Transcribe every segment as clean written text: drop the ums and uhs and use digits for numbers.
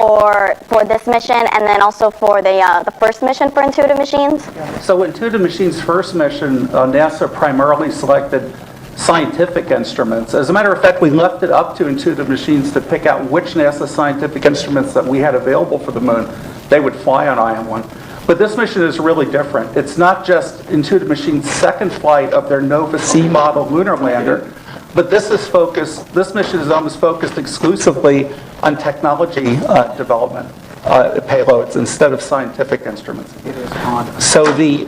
for this mission, and then also for the first mission for Intuitive Machines? So Intuitive Machines' first mission, NASA primarily selected scientific instruments. As a matter of fact, we left it up to Intuitive Machines to pick out which NASA scientific instruments that we had available for the moon they would fly on IM-1. But this mission is really different. It's not just Intuitive Machines' second flight of their Nova C model lunar lander, but this mission is almost focused exclusively on technology development payloads instead of scientific instruments. So the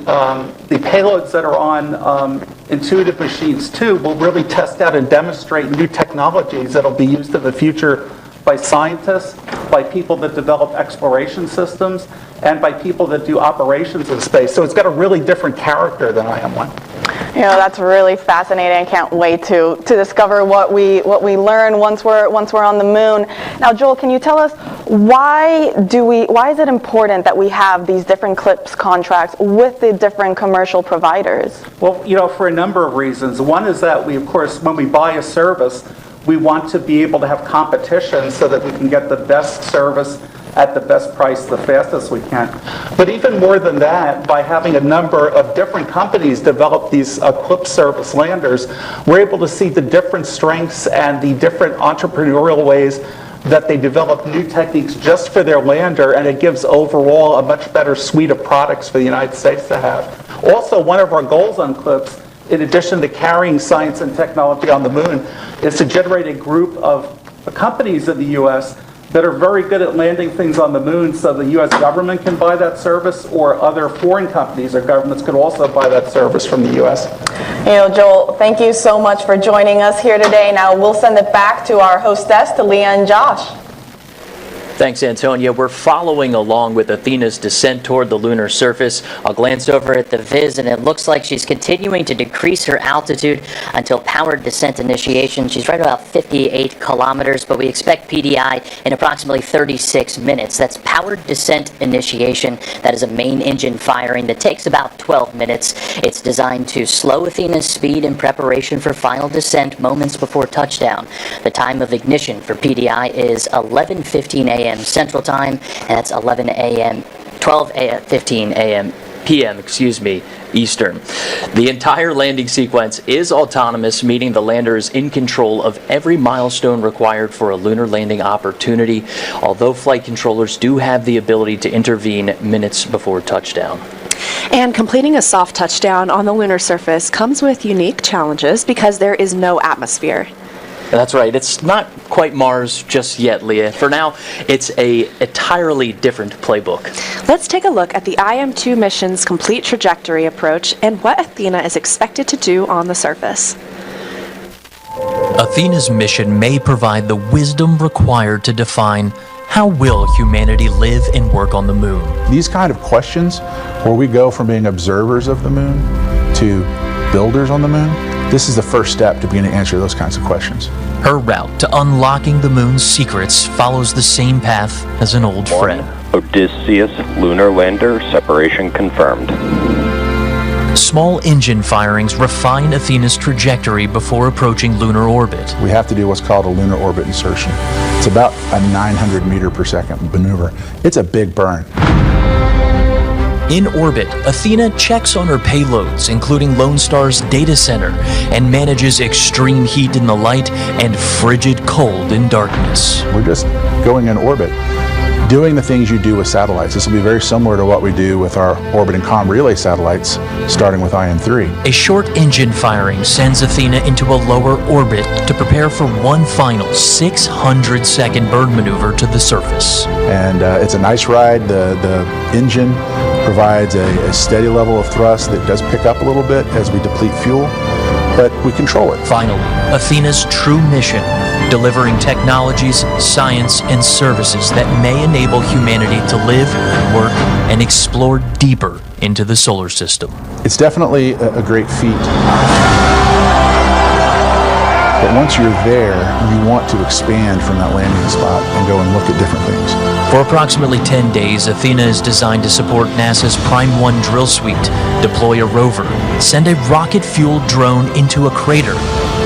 payloads that are on Intuitive Machines 2 will really test out and demonstrate new technologies that will be used in the future by scientists, by people that develop exploration systems, and by people that do operations in space. So it's got a really different character than IM-1. You know, that's really fascinating. I can't wait to discover what we learn once we're on the moon. Now, Joel, can you tell us why is it important that we have these different CLPS contracts with the different commercial providers? Well, you know, for a number of reasons. One is that we, of course, when we buy a service, we want to be able to have competition so that we can get the best service at the best price the fastest we can. But even more than that, by having a number of different companies develop these CLPS service landers, we're able to see the different strengths and the different entrepreneurial ways that they develop new techniques just for their lander, and it gives overall a much better suite of products for the United States to have. Also, one of our goals on CLPS, in addition to carrying science and technology on the moon, is to generate a group of companies in the U.S. that are very good at landing things on the moon, so the U.S. government can buy that service, or other foreign companies or governments could also buy that service from the U.S. You know, Joel, thank you so much for joining us here today. Now we'll send it back to our hostess, to Leah and Josh. Thanks, Antonia. We're following along with Athena's descent toward the lunar surface. I'll glance over at the viz, and it looks like she's continuing to decrease her altitude until powered descent initiation. She's right about 58 kilometers, but we expect PDI in approximately 36 minutes. That's powered descent initiation. That is a main engine firing that takes about 12 minutes. It's designed to slow Athena's speed in preparation for final descent moments before touchdown. The time of ignition for PDI is 11:15 a.m. Central Time, and that's 11 a.m. 15 a.m. p.m. Eastern. The entire landing sequence is autonomous, meaning the lander is in control of every milestone required for a lunar landing opportunity, although flight controllers do have the ability to intervene minutes before touchdown. And completing a soft touchdown on the lunar surface comes with unique challenges because there is no atmosphere. That's right. It's not quite Mars just yet, Leah. For now, it's an entirely different playbook. Let's take a look at the IM-2 mission's complete trajectory approach and what Athena is expected to do on the surface. Athena's mission may provide the wisdom required to define how will humanity live and work on the moon. These kind of questions, where we go from being observers of the moon to builders on the moon, this is the first step to beginning to answer those kinds of questions. Her route to unlocking the moon's secrets follows the same path as an old friend. Odysseus lunar lander separation confirmed. Small engine firings refine Athena's trajectory before approaching lunar orbit. We have to do what's called a lunar orbit insertion. It's about a 900 meter per second maneuver. It's a big burn. In orbit, Athena checks on her payloads, including Lone Star's data center, and manages extreme heat in the light and frigid cold in darkness. We're just going in orbit, doing the things you do with satellites. This will be very similar to what we do with our orbit and comm relay satellites, starting with IM-3. A short engine firing sends Athena into a lower orbit to prepare for one final 600-second burn maneuver to the surface. And it's a nice ride. The engine provides a steady level of thrust that does pick up a little bit as we deplete fuel, but we control it. Finally, Athena's true mission, delivering technologies, science, and services that may enable humanity to live, work, and explore deeper into the solar system. It's definitely a great feat. But once you're there, you want to expand from that landing spot and go and look at different things. For approximately 10 days, Athena is designed to support NASA's Prime 1 drill suite, deploy a rover, send a rocket-fueled drone into a crater,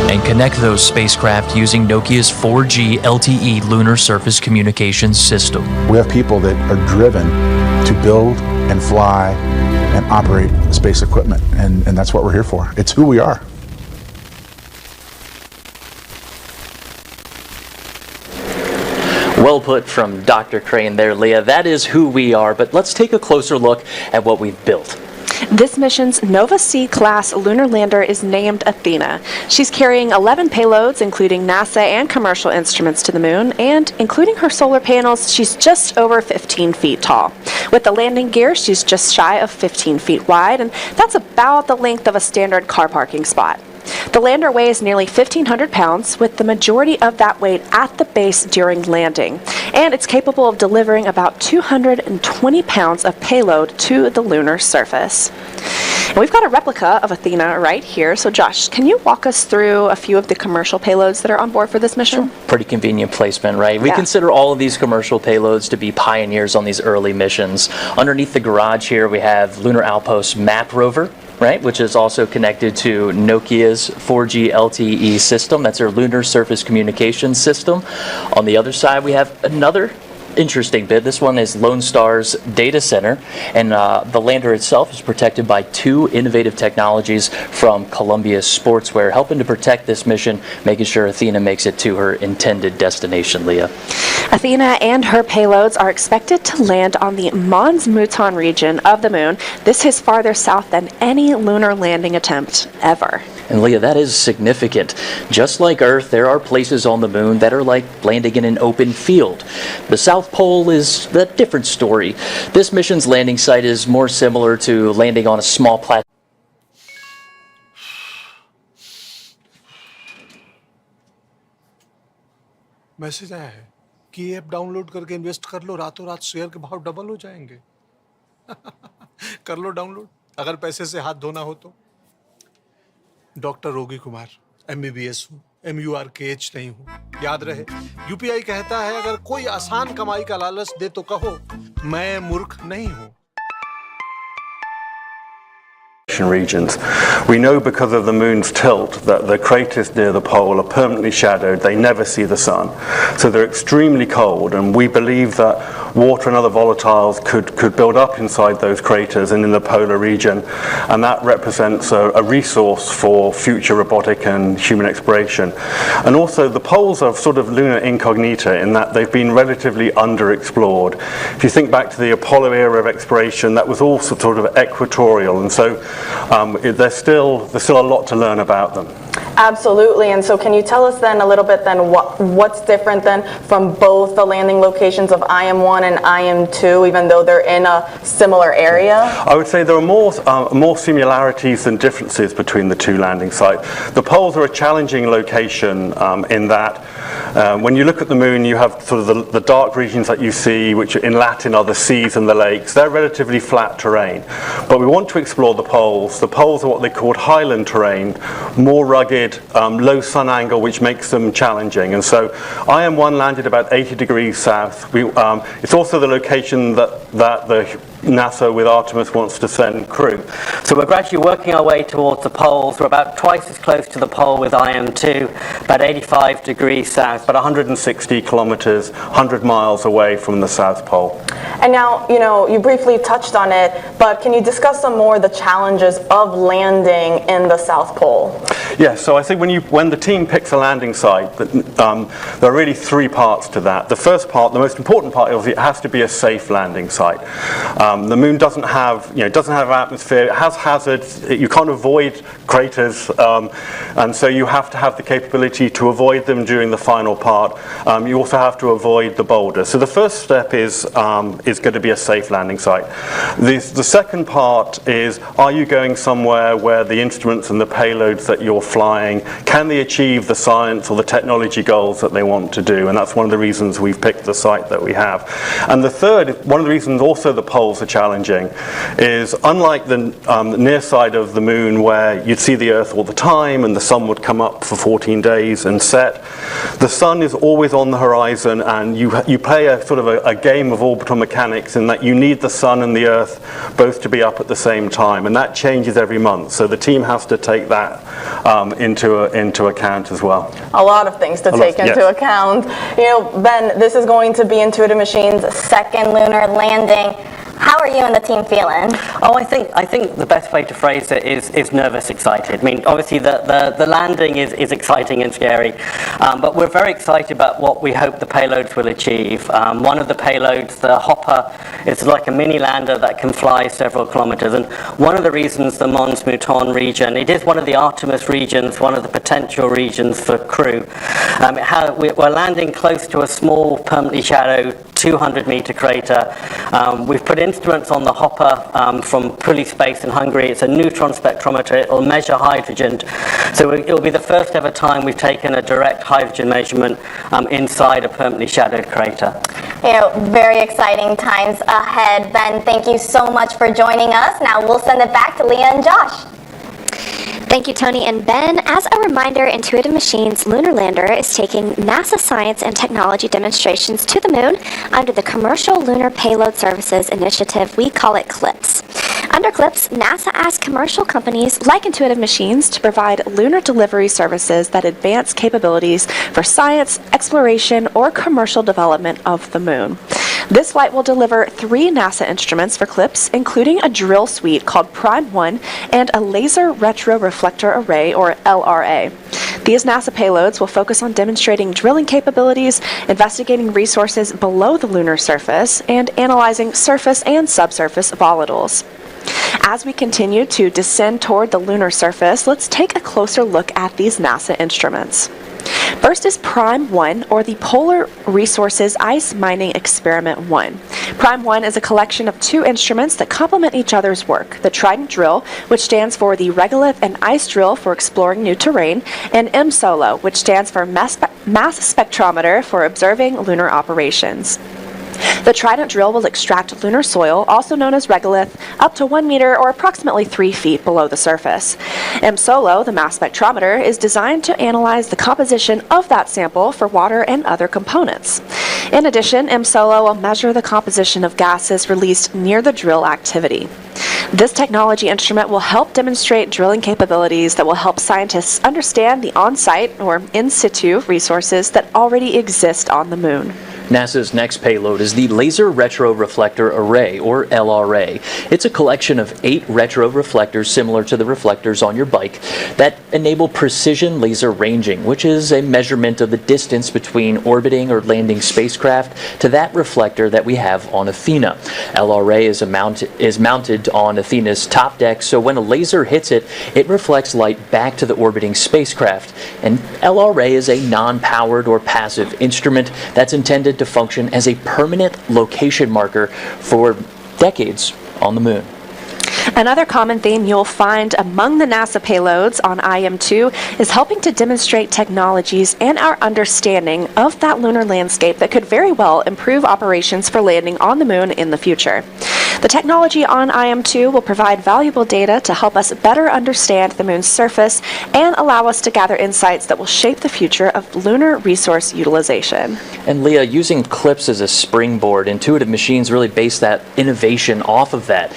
and connect those spacecraft using Nokia's 4G LTE lunar surface communications system. We have people that are driven to build and fly and operate space equipment, and that's what we're here for. It's who we are. Well put from Dr. Crane there, Leah. That is who we are, but let's take a closer look at what we've built. This mission's Nova C-class lunar lander is named Athena. She's carrying 11 payloads, including NASA and commercial instruments to the moon, and including her solar panels, she's just over 15 feet tall. With the landing gear, she's just shy of 15 feet wide, and that's about the length of a standard car parking spot. The lander weighs nearly 1,500 pounds, with the majority of that weight at the base during landing. And it's capable of delivering about 220 pounds of payload to the lunar surface. And we've got a replica of Athena right here. So Josh, can you walk us through a few of the commercial payloads that are on board for this mission? Pretty convenient placement, right? We consider all of these commercial payloads to be pioneers on these early missions. Underneath the garage here, we have Lunar Outpost Map Rover, right, which is also connected to Nokia's 4G LTE system. That's our lunar surface communications system. On the other side, we have another interesting bit. This one is Lone Star's data center, and the lander itself is protected by two innovative technologies from Columbia Sportswear, helping to protect this mission, making sure Athena makes it to her intended destination, Leah. Athena and her payloads are expected to land on the Mons Mouton region of the moon. This is farther south than any lunar landing attempt ever. And Leah, that is significant. Just like Earth, there are places on the moon that are like landing in an open field. The South Pole is a different story. This mission's landing site is more similar to landing on a small platform. Message आया है कि ये app download करके invest कर लो, रातों रात share के भाव डबल हो जाएंगे। कर लो डाउनलोड, अगर पैसे से हाथ धोना हो तो। डॉक्टर रोगी कुमार, MBBS हूँ, MURKH नहीं हूँ। याद रहे, UPI कहता है अगर कोई आसान कमाई का लालच दे तो कहो मैं मूर्ख नहीं हूँ। Regions. We know because of the moon's tilt that the craters near the pole are permanently shadowed. They never see the sun. So they're extremely cold, and we believe that water and other volatiles could build up inside those craters and in the polar region, and that represents a resource for future robotic and human exploration. And also the poles are sort of lunar incognita in that they've been relatively underexplored. If you think back to the Apollo era of exploration, that was all sort of equatorial, and so there's still a lot to learn about them. Absolutely. And so can you tell us then a little bit then what's different then from both the landing locations of IM-1 and IM-2, even though they're in a similar area? I would say there are more similarities than differences between the two landing sites. The poles are a challenging location in that when you look at the moon, you have sort of the dark regions that you see, which in Latin are the seas and the lakes. They're relatively flat terrain. But we want to explore the poles. The poles are what they call highland terrain, more rugged, low sun angle, which makes them challenging. And so IM-1 landed about 80 degrees south. It's also the location that the NASA with Artemis wants to send crew. So we're gradually working our way towards the poles. We're about twice as close to the pole with IM-2, about 85 degrees south. About 160 kilometers, 100 miles away from the South Pole. And now, you briefly touched on it, but can you discuss some more of the challenges of landing in the South Pole? Yes, so I think when the team picks a landing site, there are really three parts to that. The first part, the most important part, is it has to be a safe landing site. The moon doesn't have atmosphere. It has hazards. You can't avoid craters, and so you have to have the capability to avoid them during the final part. You also have to avoid the boulders. So the first step is going to be a safe landing site. The second part is, are you going somewhere where the instruments and the payloads that you're flying, can they achieve the science or the technology goals that they want to do? And that's one of the reasons we've picked the site that we have. And the third, one of the reasons also the poles are for challenging is, unlike the near side of the moon where you'd see the Earth all the time and the sun would come up for 14 days and set, the sun is always on the horizon, and you play a sort of a game of orbital mechanics in that you need the sun and the Earth both to be up at the same time, and that changes every month. So the team has to take that into account as well. A lot of things to take into account. You know, Ben, this is going to be Intuitive Machines' second lunar landing. How are you and the team feeling? Oh, I think the best way to phrase it is nervous excited. I mean, obviously the landing is exciting and scary, but we're very excited about what we hope the payloads will achieve. One of the payloads, the hopper, is like a mini lander that can fly several kilometers, and one of the reasons the Mons Mouton region, it is one of the Artemis regions, one of the potential regions for crew. We're landing close to a small permanently shadowed 200-meter crater. We've put instruments on the hopper from Pulley Space in Hungary. It's a neutron spectrometer. It'll measure hydrogen. So it'll be the first ever time we've taken a direct hydrogen measurement inside a permanently shadowed crater. You know, very exciting times ahead. Ben, thank you so much for joining us. Now we'll send it back to Leah and Josh. Thank you, Tony and Ben. As a reminder, Intuitive Machines' lunar lander is taking NASA science and technology demonstrations to the moon under the Commercial Lunar Payload Services Initiative. We call it CLIPS. Under CLIPS, NASA asks commercial companies like Intuitive Machines to provide lunar delivery services that advance capabilities for science, exploration, or commercial development of the moon. This flight will deliver 3 NASA instruments for CLIPS, including a drill suite called Prime 1 and a laser retroreflector array, or LRA. These NASA payloads will focus on demonstrating drilling capabilities, investigating resources below the lunar surface, and analyzing surface and subsurface volatiles. As we continue to descend toward the lunar surface, let's take a closer look at these NASA instruments. First is Prime 1, or the Polar Resources Ice Mining Experiment 1. Prime 1 is a collection of 2 instruments that complement each other's work: the Trident Drill, which stands for the Regolith and Ice Drill for exploring new terrain, and M-SOLO, which stands for Mass Spectrometer for observing lunar operations. The Trident Drill will extract lunar soil, also known as regolith, up to 1 meter or approximately 3 feet below the surface. M-SOLO, the mass spectrometer, is designed to analyze the composition of that sample for water and other components. In addition, M-SOLO will measure the composition of gases released near the drill activity. This technology instrument will help demonstrate drilling capabilities that will help scientists understand the on-site or in-situ resources that already exist on the moon. NASA's next payload is the Laser Retroreflector Array, or LRA. It's a collection of 8 retroreflectors similar to the reflectors on your bike that enable precision laser ranging, which is a measurement of the distance between orbiting or landing spacecraft to that reflector that we have on Athena. LRA is mounted on Athena's top deck, so when a laser hits it, it reflects light back to the orbiting spacecraft. And LRA is a non-powered or passive instrument that's intended to function as a permanent location marker for decades on the moon. Another common theme you'll find among the NASA payloads on IM-2 is helping to demonstrate technologies and our understanding of that lunar landscape that could very well improve operations for landing on the moon in the future. The technology on IM-2 will provide valuable data to help us better understand the moon's surface and allow us to gather insights that will shape the future of lunar resource utilization. And Leah, using CLIPS as a springboard, Intuitive Machines really based that innovation off of that.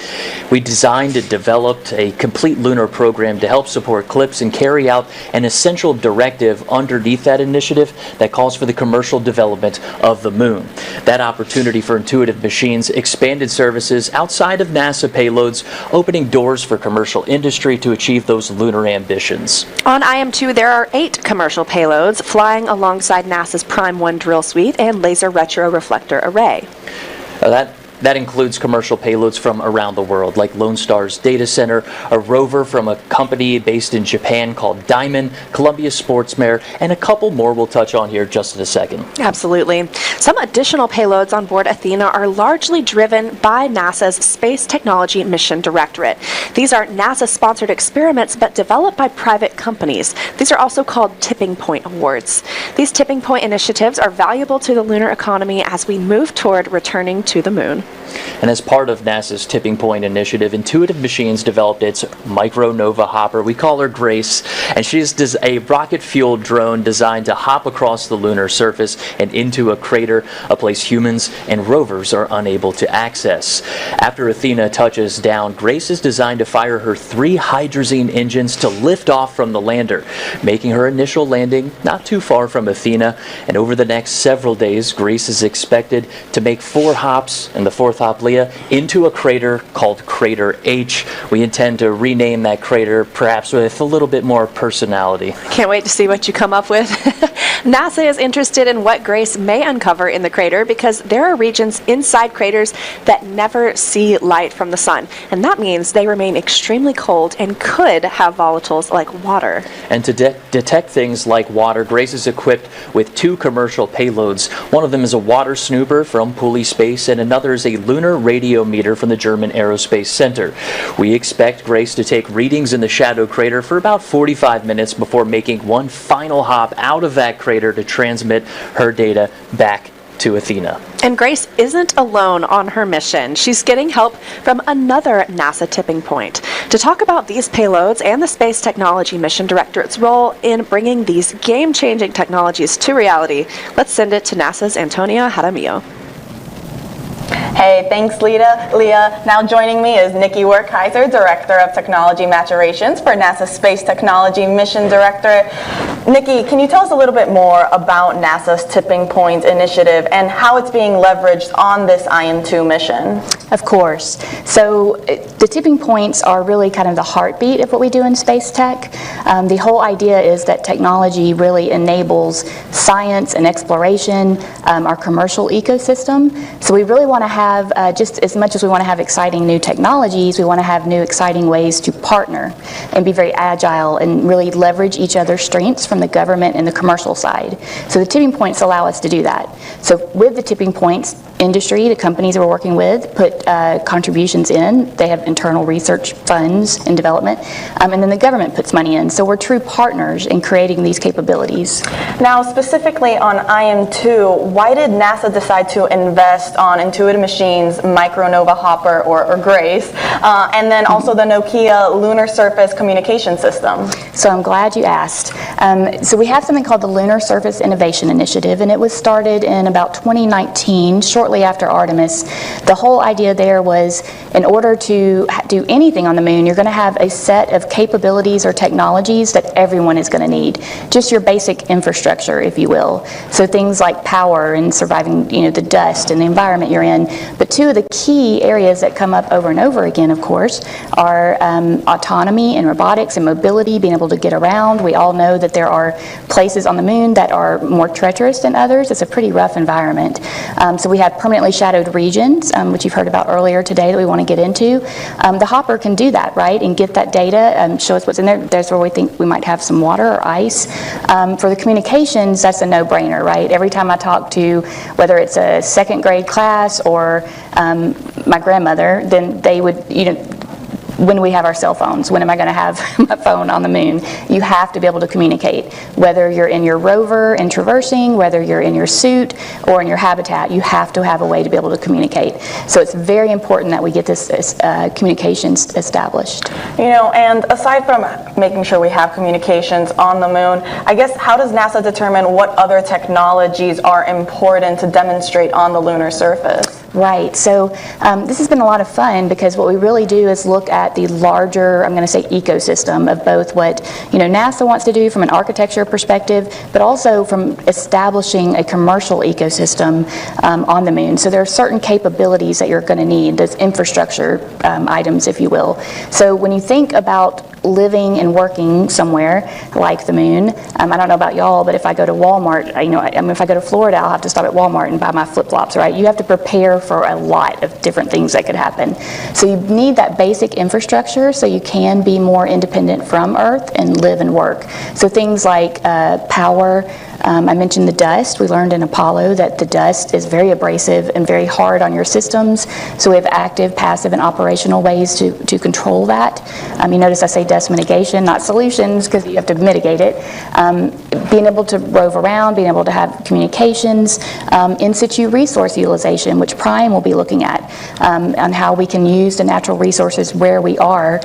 We designed and developed a complete lunar program to help support CLIPS and carry out an essential directive underneath that initiative that calls for the commercial development of the moon. That opportunity for Intuitive Machines expanded services outside of NASA payloads, opening doors for commercial industry to achieve those lunar ambitions. On IM-2, there are 8 commercial payloads flying alongside NASA's Prime 1 drill suite and Laser Retroreflector Array. That includes commercial payloads from around the world, like Lone Star's data center, a rover from a company based in Japan called Diamond, Columbia Sportsmare, and a couple more we'll touch on here just in a second. Absolutely. Some additional payloads on board Athena are largely driven by NASA's Space Technology Mission Directorate. These are NASA-sponsored experiments, but developed by private companies. These are also called tipping point awards. These tipping point initiatives are valuable to the lunar economy as we move toward returning to the moon. And as part of NASA's Tipping Point initiative, Intuitive Machines developed its micronova hopper. We call her Grace, and she's a rocket-fueled drone designed to hop across the lunar surface and into a crater, a place humans and rovers are unable to access. After Athena touches down, Grace is designed to fire her 3 hydrazine engines to lift off from the lander, making her initial landing not too far from Athena. And over the next several days, Grace is expected to make 4 hops, and the 4th hop, Leah, into a crater called Crater H. We intend to rename that crater perhaps with a little bit more personality. Can't wait to see what you come up with. NASA is interested in what Grace may uncover in the crater because there are regions inside craters that never see light from the sun, and that means they remain extremely cold and could have volatiles like water. And to detect things like water, Grace is equipped with 2 commercial payloads. One of them is a water snooper from Pulley Space, and another is a lunar radiometer from the German Aerospace Center. We expect Grace to take readings in the shadow crater for about 45 minutes before making one final hop out of that crater to transmit her data back to Athena. And Grace isn't alone on her mission. She's getting help from another NASA tipping point. To talk about these payloads and the Space Technology Mission Directorate's role in bringing these game-changing technologies to reality, let's send it to NASA's Antonia Jaramillo. Hey, thanks, Leah. Now joining me is Nikki Werkheiser, Director of Technology Maturations for NASA's Space Technology Mission Directorate. Nikki, can you tell us a little bit more about NASA's Tipping Point initiative and how it's being leveraged on this IM-2 mission? Of course. So the tipping points are really kind of the heartbeat of what we do in space tech. The whole idea is that technology really enables science and exploration, our commercial ecosystem. So we really want to have, just as much as we want to have exciting new technologies, we want to have new exciting ways to partner and be very agile and really leverage each other's strengths from the government and the commercial side. So the tipping points allow us to do that. So with the tipping points, industry, the companies that we're working with, put contributions in. They have internal research funds and development, and then the government puts money in. So we're true partners in creating these capabilities. Now, specifically on IM-2, why did NASA decide to invest on Intuitive Machines' micronova hopper, or Grace, and then also the Nokia lunar surface communication system? So I'm glad you asked. So we have something called the Lunar Surface Innovation Initiative, and it was started in about 2019, shortly after Artemis. The whole idea there was, in order to do anything on the moon, you're going to have a set of capabilities or technologies that everyone is going to need. Just your basic infrastructure, if you will. So things like power and surviving, the dust and the environment you're in. But 2 of the key areas that come up over and over again, of course, are autonomy and robotics and mobility, being able to get around. We all know that there are places on the moon that are more treacherous than others. It's a pretty rough environment. So we have permanently shadowed regions, which you've heard about earlier today that we want to get into. The hopper can do that, right, and get that data, show us what's in there. There's where we think we might have some water or ice. For the communications, that's a no-brainer, right? Every time I talk to, whether it's a 2nd grade class or my grandmother, then they would, when we have our cell phones, when am I going to have my phone on the moon? You have to be able to communicate. Whether you're in your rover and traversing, whether you're in your suit or in your habitat, you have to have a way to be able to communicate. So it's very important that we get this communications established. And aside from making sure we have communications on the moon, I guess how does NASA determine what other technologies are important to demonstrate on the lunar surface? Right. So this has been a lot of fun because what we really do is look at the larger, I'm going to say, ecosystem of both what NASA wants to do from an architecture perspective, but also from establishing a commercial ecosystem on the moon. So there are certain capabilities that you're going to need, those infrastructure items, if you will. So when you think about living and working somewhere like the moon, I don't know about y'all, but if I go to Walmart, if I go to Florida, I'll have to stop at Walmart and buy my flip-flops, right? You have to prepare for a lot of different things that could happen. So you need that basic infrastructure so you can be more independent from Earth and live and work. So things like power. I mentioned the dust. We learned in Apollo that the dust is very abrasive and very hard on your systems. So we have active, passive, and operational ways to control that. You notice I say dust mitigation, not solutions, because you have to mitigate it. Being able to rove around, being able to have communications, in situ resource utilization, which Prime will be looking at, on how we can use the natural resources where we are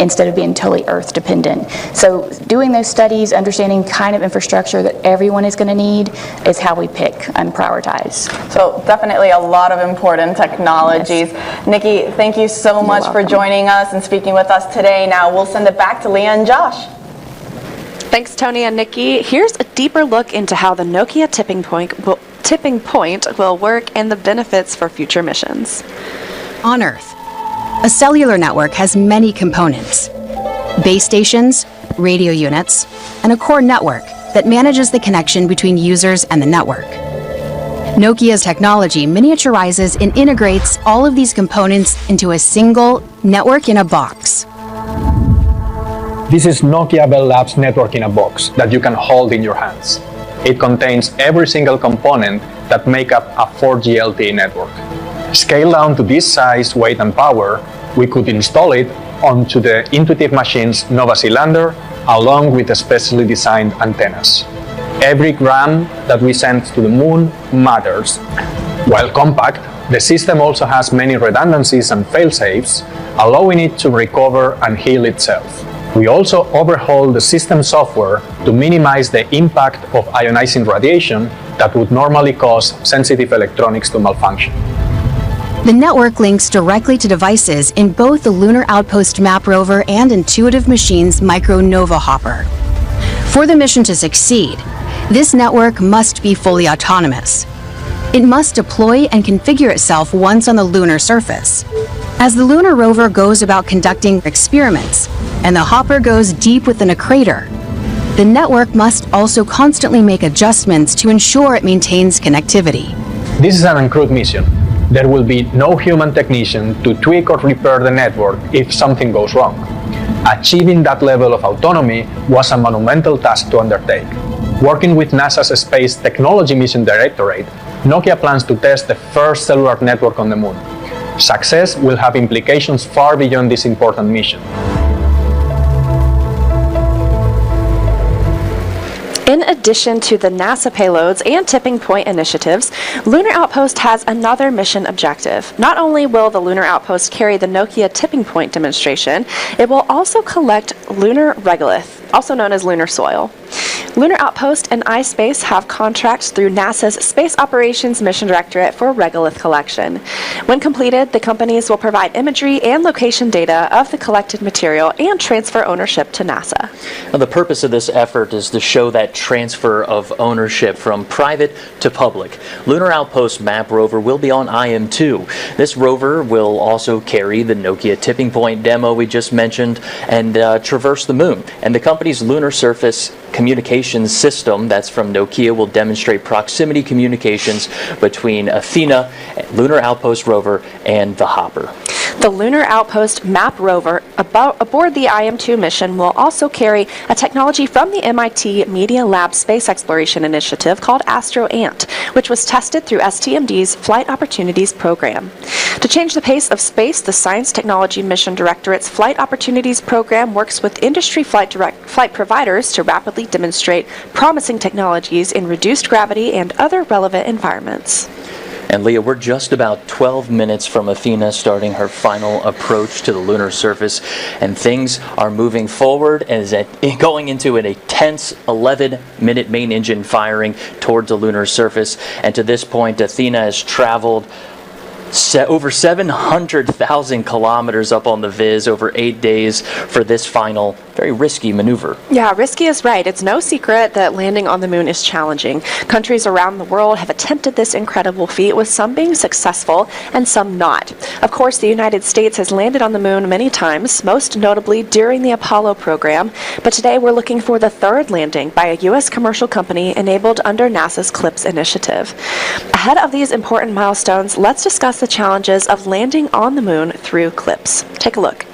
instead of being totally earth dependent. So doing those studies, understanding kind of infrastructure that everyone is going to need is how we pick and prioritize. So definitely a lot of important technologies. Yes. Nikki, thank you so much for joining us and speaking with us today. Now we'll send it back to Leah and Josh. Thanks, Tony and Nikki. Here's a deeper look into how the Nokia tipping point will work and the benefits for future missions. On Earth, a cellular network has many components: base stations, radio units, and a core network that manages the connection between users and the network. Nokia's technology miniaturizes and integrates all of these components into a single network in a box. This is Nokia Bell Labs Network in a Box that you can hold in your hands. It contains every single component that make up a 4G LTE network. Scaled down to this size, weight, and power, we could install it onto the Intuitive Machines Nova C lander along with the specially designed antennas. Every gram that we send to the moon matters. While compact, the system also has many redundancies and fail-safes, allowing it to recover and heal itself. We also overhaul the system software to minimize the impact of ionizing radiation that would normally cause sensitive electronics to malfunction. The network links directly to devices in both the Lunar Outpost Map Rover and Intuitive Machines Micro Nova Hopper. For the mission to succeed, this network must be fully autonomous. It must deploy and configure itself once on the lunar surface. As the lunar rover goes about conducting experiments, and the hopper goes deep within a crater, the network must also constantly make adjustments to ensure it maintains connectivity. This is an uncrewed mission. There will be no human technician to tweak or repair the network if something goes wrong. Achieving that level of autonomy was a monumental task to undertake. Working with NASA's Space Technology Mission Directorate, Nokia plans to test the first cellular network on the moon. Success will have implications far beyond this important mission. In addition to the NASA payloads and tipping point initiatives, Lunar Outpost has another mission objective. Not only will the Lunar Outpost carry the Nokia tipping point demonstration, it will also collect lunar regolith, also known as lunar soil. Lunar Outpost and iSpace have contracts through NASA's Space Operations Mission Directorate for regolith collection. When completed, the companies will provide imagery and location data of the collected material and transfer ownership to NASA. Now, the purpose of this effort is to show that transfer of ownership from private to public. Lunar Outpost Map Rover will be on IM-2. This rover will also carry the Nokia tipping point demo we just mentioned and traverse the moon. And the company's lunar surface communications system, that's from Nokia, will demonstrate proximity communications between Athena, Lunar Outpost rover, and the hopper. The Lunar Outpost Map Rover aboard the IM-2 mission will also carry a technology from the MIT Media Lab Space Exploration Initiative called Astro-Ant, which was tested through STMD's Flight Opportunities Program. To change the pace of space, the Science Technology Mission Directorate's Flight Opportunities Program works with industry flight providers to rapidly demonstrate promising technologies in reduced gravity and other relevant environments. And Leah, we're just about 12 minutes from Athena starting her final approach to the lunar surface, and things are moving forward as going into an intense 11-minute main engine firing towards the lunar surface. And to this point, Athena has traveled over 700,000 kilometers up on the Viz over 8 days for this final, very risky maneuver. Yeah, risky is right. It's no secret that landing on the moon is challenging. Countries around the world have attempted this incredible feat, with some being successful and some not. Of course, the United States has landed on the moon many times, most notably during the Apollo program, but today we're looking for the third landing by a U.S. commercial company enabled under NASA's CLIPS initiative. Ahead of these important milestones, let's discuss the challenges of landing on the moon through CLIPS. Take a look.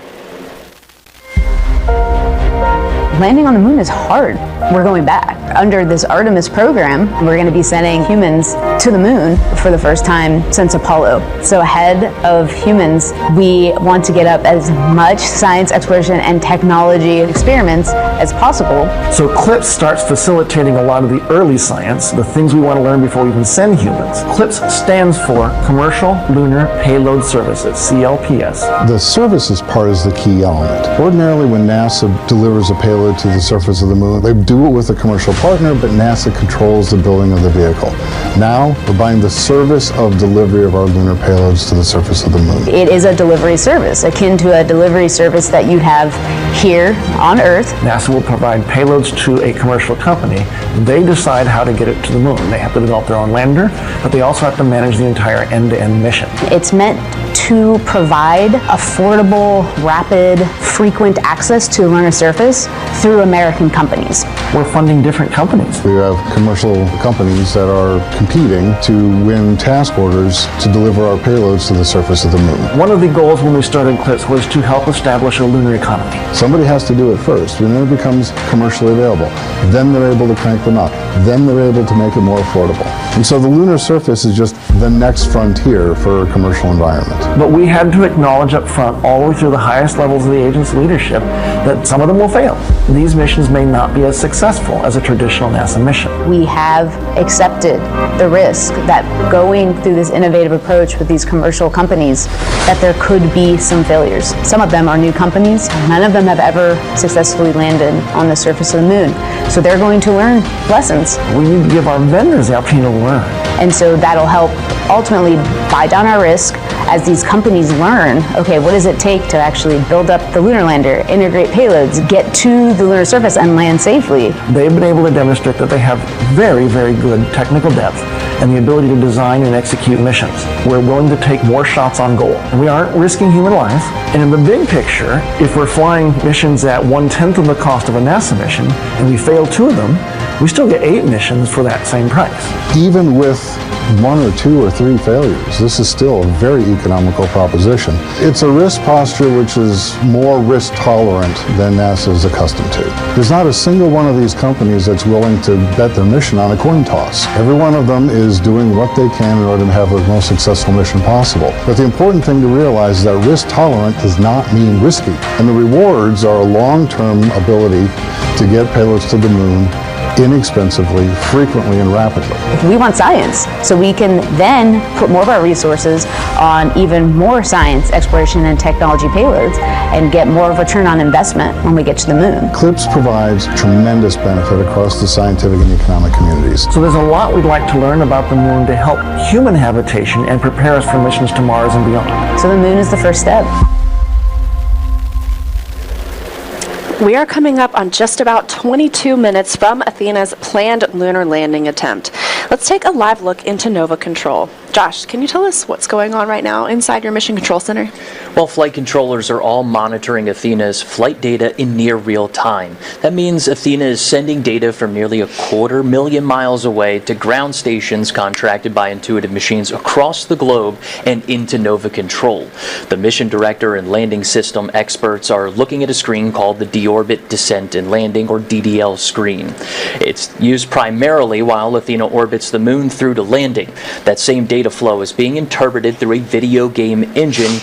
Landing on the moon is hard. We're going back. Under this Artemis program, we're going to be sending humans to the moon for the first time since Apollo. So ahead of humans, we want to get up as much science, exploration, and technology experiments as possible. So CLIPS starts facilitating a lot of the early science, the things we want to learn before we even send humans. CLIPS stands for Commercial Lunar Payload Services, CLPS. The services part is the key element. Ordinarily, when NASA delivers a payload to the surface of the moon, they do it with a commercial partner, but NASA controls the building of the vehicle. Now, we're buying the service of delivery of our lunar payloads to the surface of the moon. It is a delivery service, akin to a delivery service that you have here on Earth. NASA will provide payloads to a commercial company. They decide how to get it to the moon. They have to develop their own lander, but they also have to manage the entire end-to-end mission. It's meant to provide affordable, rapid, frequent access to the lunar surface through American companies. We're funding different companies. We have commercial companies that are competing to win task orders to deliver our payloads to the surface of the moon. One of the goals when we started CLIPS was to help establish a lunar economy. Somebody has to do it first, and then it becomes commercially available. Then they're able to crank them up. Then they're able to make it more affordable. And so the lunar surface is just the next frontier for a commercial environment. But we had to acknowledge up front, all the way through the highest levels of the agency leadership, that some of them will fail. These missions may not be as successful as a traditional NASA mission. We have accepted the risk that going through this innovative approach with these commercial companies, that there could be some failures. Some of them are new companies. None of them have ever successfully landed on the surface of the moon. So they're going to learn lessons. We need to give our vendors the opportunity to learn. And so that'll help ultimately buy down our risk as these companies learn, okay, what does it take to actually build up the lunar lander, integrate payloads, get to the lunar surface and land safely. They've been able to demonstrate that they have very, very good technical depth and the ability to design and execute missions. We're willing to take more shots on goal. We aren't risking human life. And in the big picture, if we're flying missions at 1/10 of the cost of a NASA mission and we fail 2 of them, we still get 8 missions for that same price. Even with 1 or 2 or 3 failures, this is still a very economical proposition. It's a risk posture which is more risk tolerant than NASA is accustomed to. There's not a single one of these companies that's willing to bet their mission on a coin toss. Every one of them is doing what they can in order to have the most successful mission possible. But the important thing to realize is that risk tolerant does not mean risky. And the rewards are a long-term ability to get payloads to the moon inexpensively, frequently, and rapidly. We want science, so we can then put more of our resources on even more science, exploration, and technology payloads and get more of a return on investment when we get to the moon. CLIPS provides tremendous benefit across the scientific and economic communities. So there's a lot we'd like to learn about the moon to help human habitation and prepare us for missions to Mars and beyond. So the moon is the first step. We are coming up on just about 22 minutes from Athena's planned lunar landing attempt. Let's take a live look into Nova Control. Josh, can you tell us what's going on right now inside your Mission Control Center? Well, flight controllers are all monitoring Athena's flight data in near real time. That means Athena is sending data from nearly 250,000 miles away to ground stations contracted by Intuitive Machines across the globe and into Nova Control. The mission director and landing system experts are looking at a screen called the Deorbit Descent and Landing, or DDL screen. It's used primarily while Athena orbits the moon through to landing. That same data flow is being interpreted through a video game engine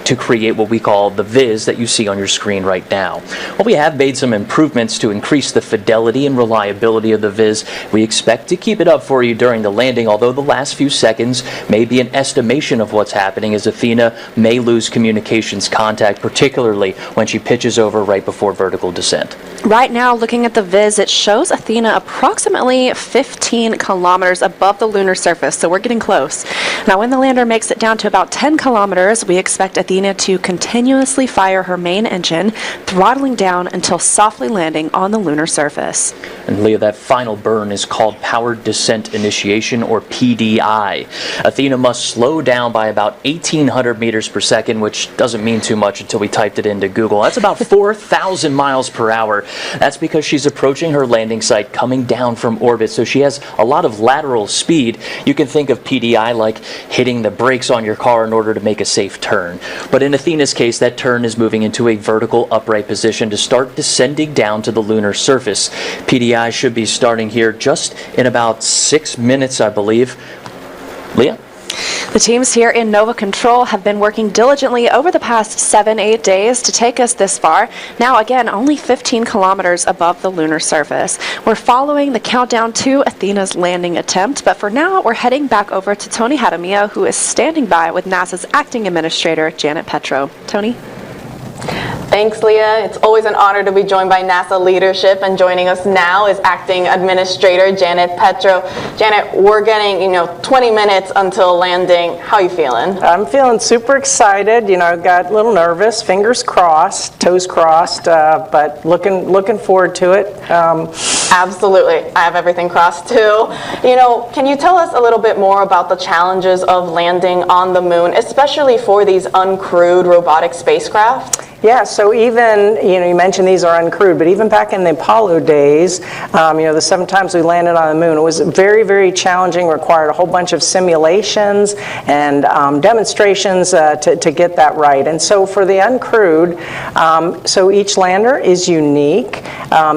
to create what we call the viz that you see on your screen right now. Well, we have made some improvements to increase the fidelity and reliability of the viz. We expect to keep it up for you during the landing, although the last few seconds may be an estimation of what's happening, as Athena may lose communications contact, particularly when she pitches over right before vertical descent. Right now, looking at the viz, it shows Athena approximately 15 kilometers above the lunar surface, so we're getting close. Now, when the lander makes it down to about 10 kilometers, we expect Athena to continuously fire her main engine, throttling down until softly landing on the lunar surface. And Leah, that final burn is called Powered Descent Initiation, or PDI. Athena must slow down by about 1,800 meters per second, which doesn't mean too much until we typed it into Google. That's about 4,000 miles per hour. That's because she's approaching her landing site coming down from orbit, so she has a lot of lateral speed. You can think of PDI like hitting the brakes on your car in order to make a safe turn. But in Athena's case, that turn is moving into a vertical upright position to start descending down to the lunar surface. PDI should be starting here just in about 6 minutes, I believe. Leah? The teams here in Nova Control have been working diligently over the past 7-8 days to take us this far. Now, again, only 15 kilometers above the lunar surface. We're following the countdown to Athena's landing attempt, but for now, we're heading back over to Tony Jaramillo, who is standing by with NASA's acting administrator, Janet Petro. Tony? Thanks, Leah. It's always an honor to be joined by NASA leadership, and joining us now is Acting Administrator Janet Petro. Janet, we're getting 20 minutes until landing. How are you feeling? I'm feeling super excited. I got a little nervous, fingers crossed, toes crossed, but looking forward to it. Absolutely. I have everything crossed too. Can you tell us a little bit more about the challenges of landing on the moon, especially for these uncrewed robotic spacecraft? Yeah, so even, you mentioned these are uncrewed, but even back in the Apollo days, the 7 times we landed on the moon, it was very, very challenging, required a whole bunch of simulations and demonstrations to get that right. And so for the uncrewed, so each lander is unique,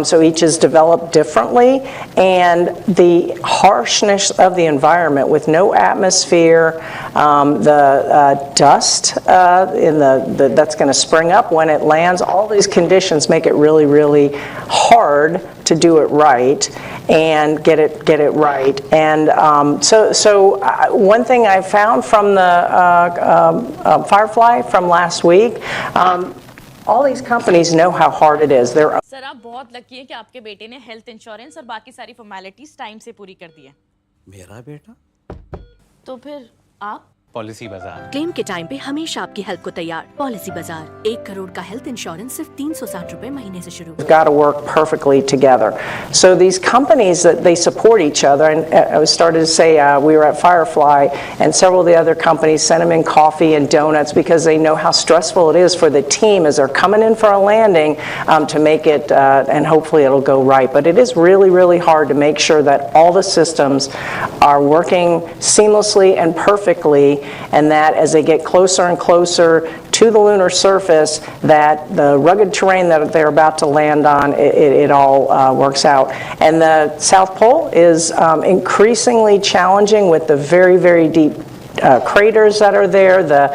so each is developed differently, and the harshness of the environment with no atmosphere, the dust that's going to spring up when it lands, all these conditions make it really, really hard to do it right and get it right. And so one thing I found from the Firefly from last week, all these companies know how hard it is. Sir आप बहुत lucky हैं कि आपके बेटे ने health insurance और बाकी सारी फॉर्मेलिटीज टाइम से पूरी कर दी है। मेरा बेटा? तो फिर आप? पॉलिसी बाजार। क्लेम के टाइम पे हमेशा आपकी हेल्प को तैयार। पॉलिसी बाजार 1 करोड़ का हेल्थ इंश्योरेंस सिर्फ 360 रुपए महीने से शुरू। Got to work perfectly together. So these companies that they support each other, and I started to say we were at Firefly, and several of the other companies sent them in coffee and donuts because they know how stressful it is for the team as they're coming in for a landing to make it, and hopefully it'll go right. But it is really, really hard to make sure that all the systems are working seamlessly and perfectly, and that as they get closer and closer to the lunar surface, that the rugged terrain that they're about to land on, it all works out. And the South Pole is increasingly challenging with the very, very deep craters that are there. The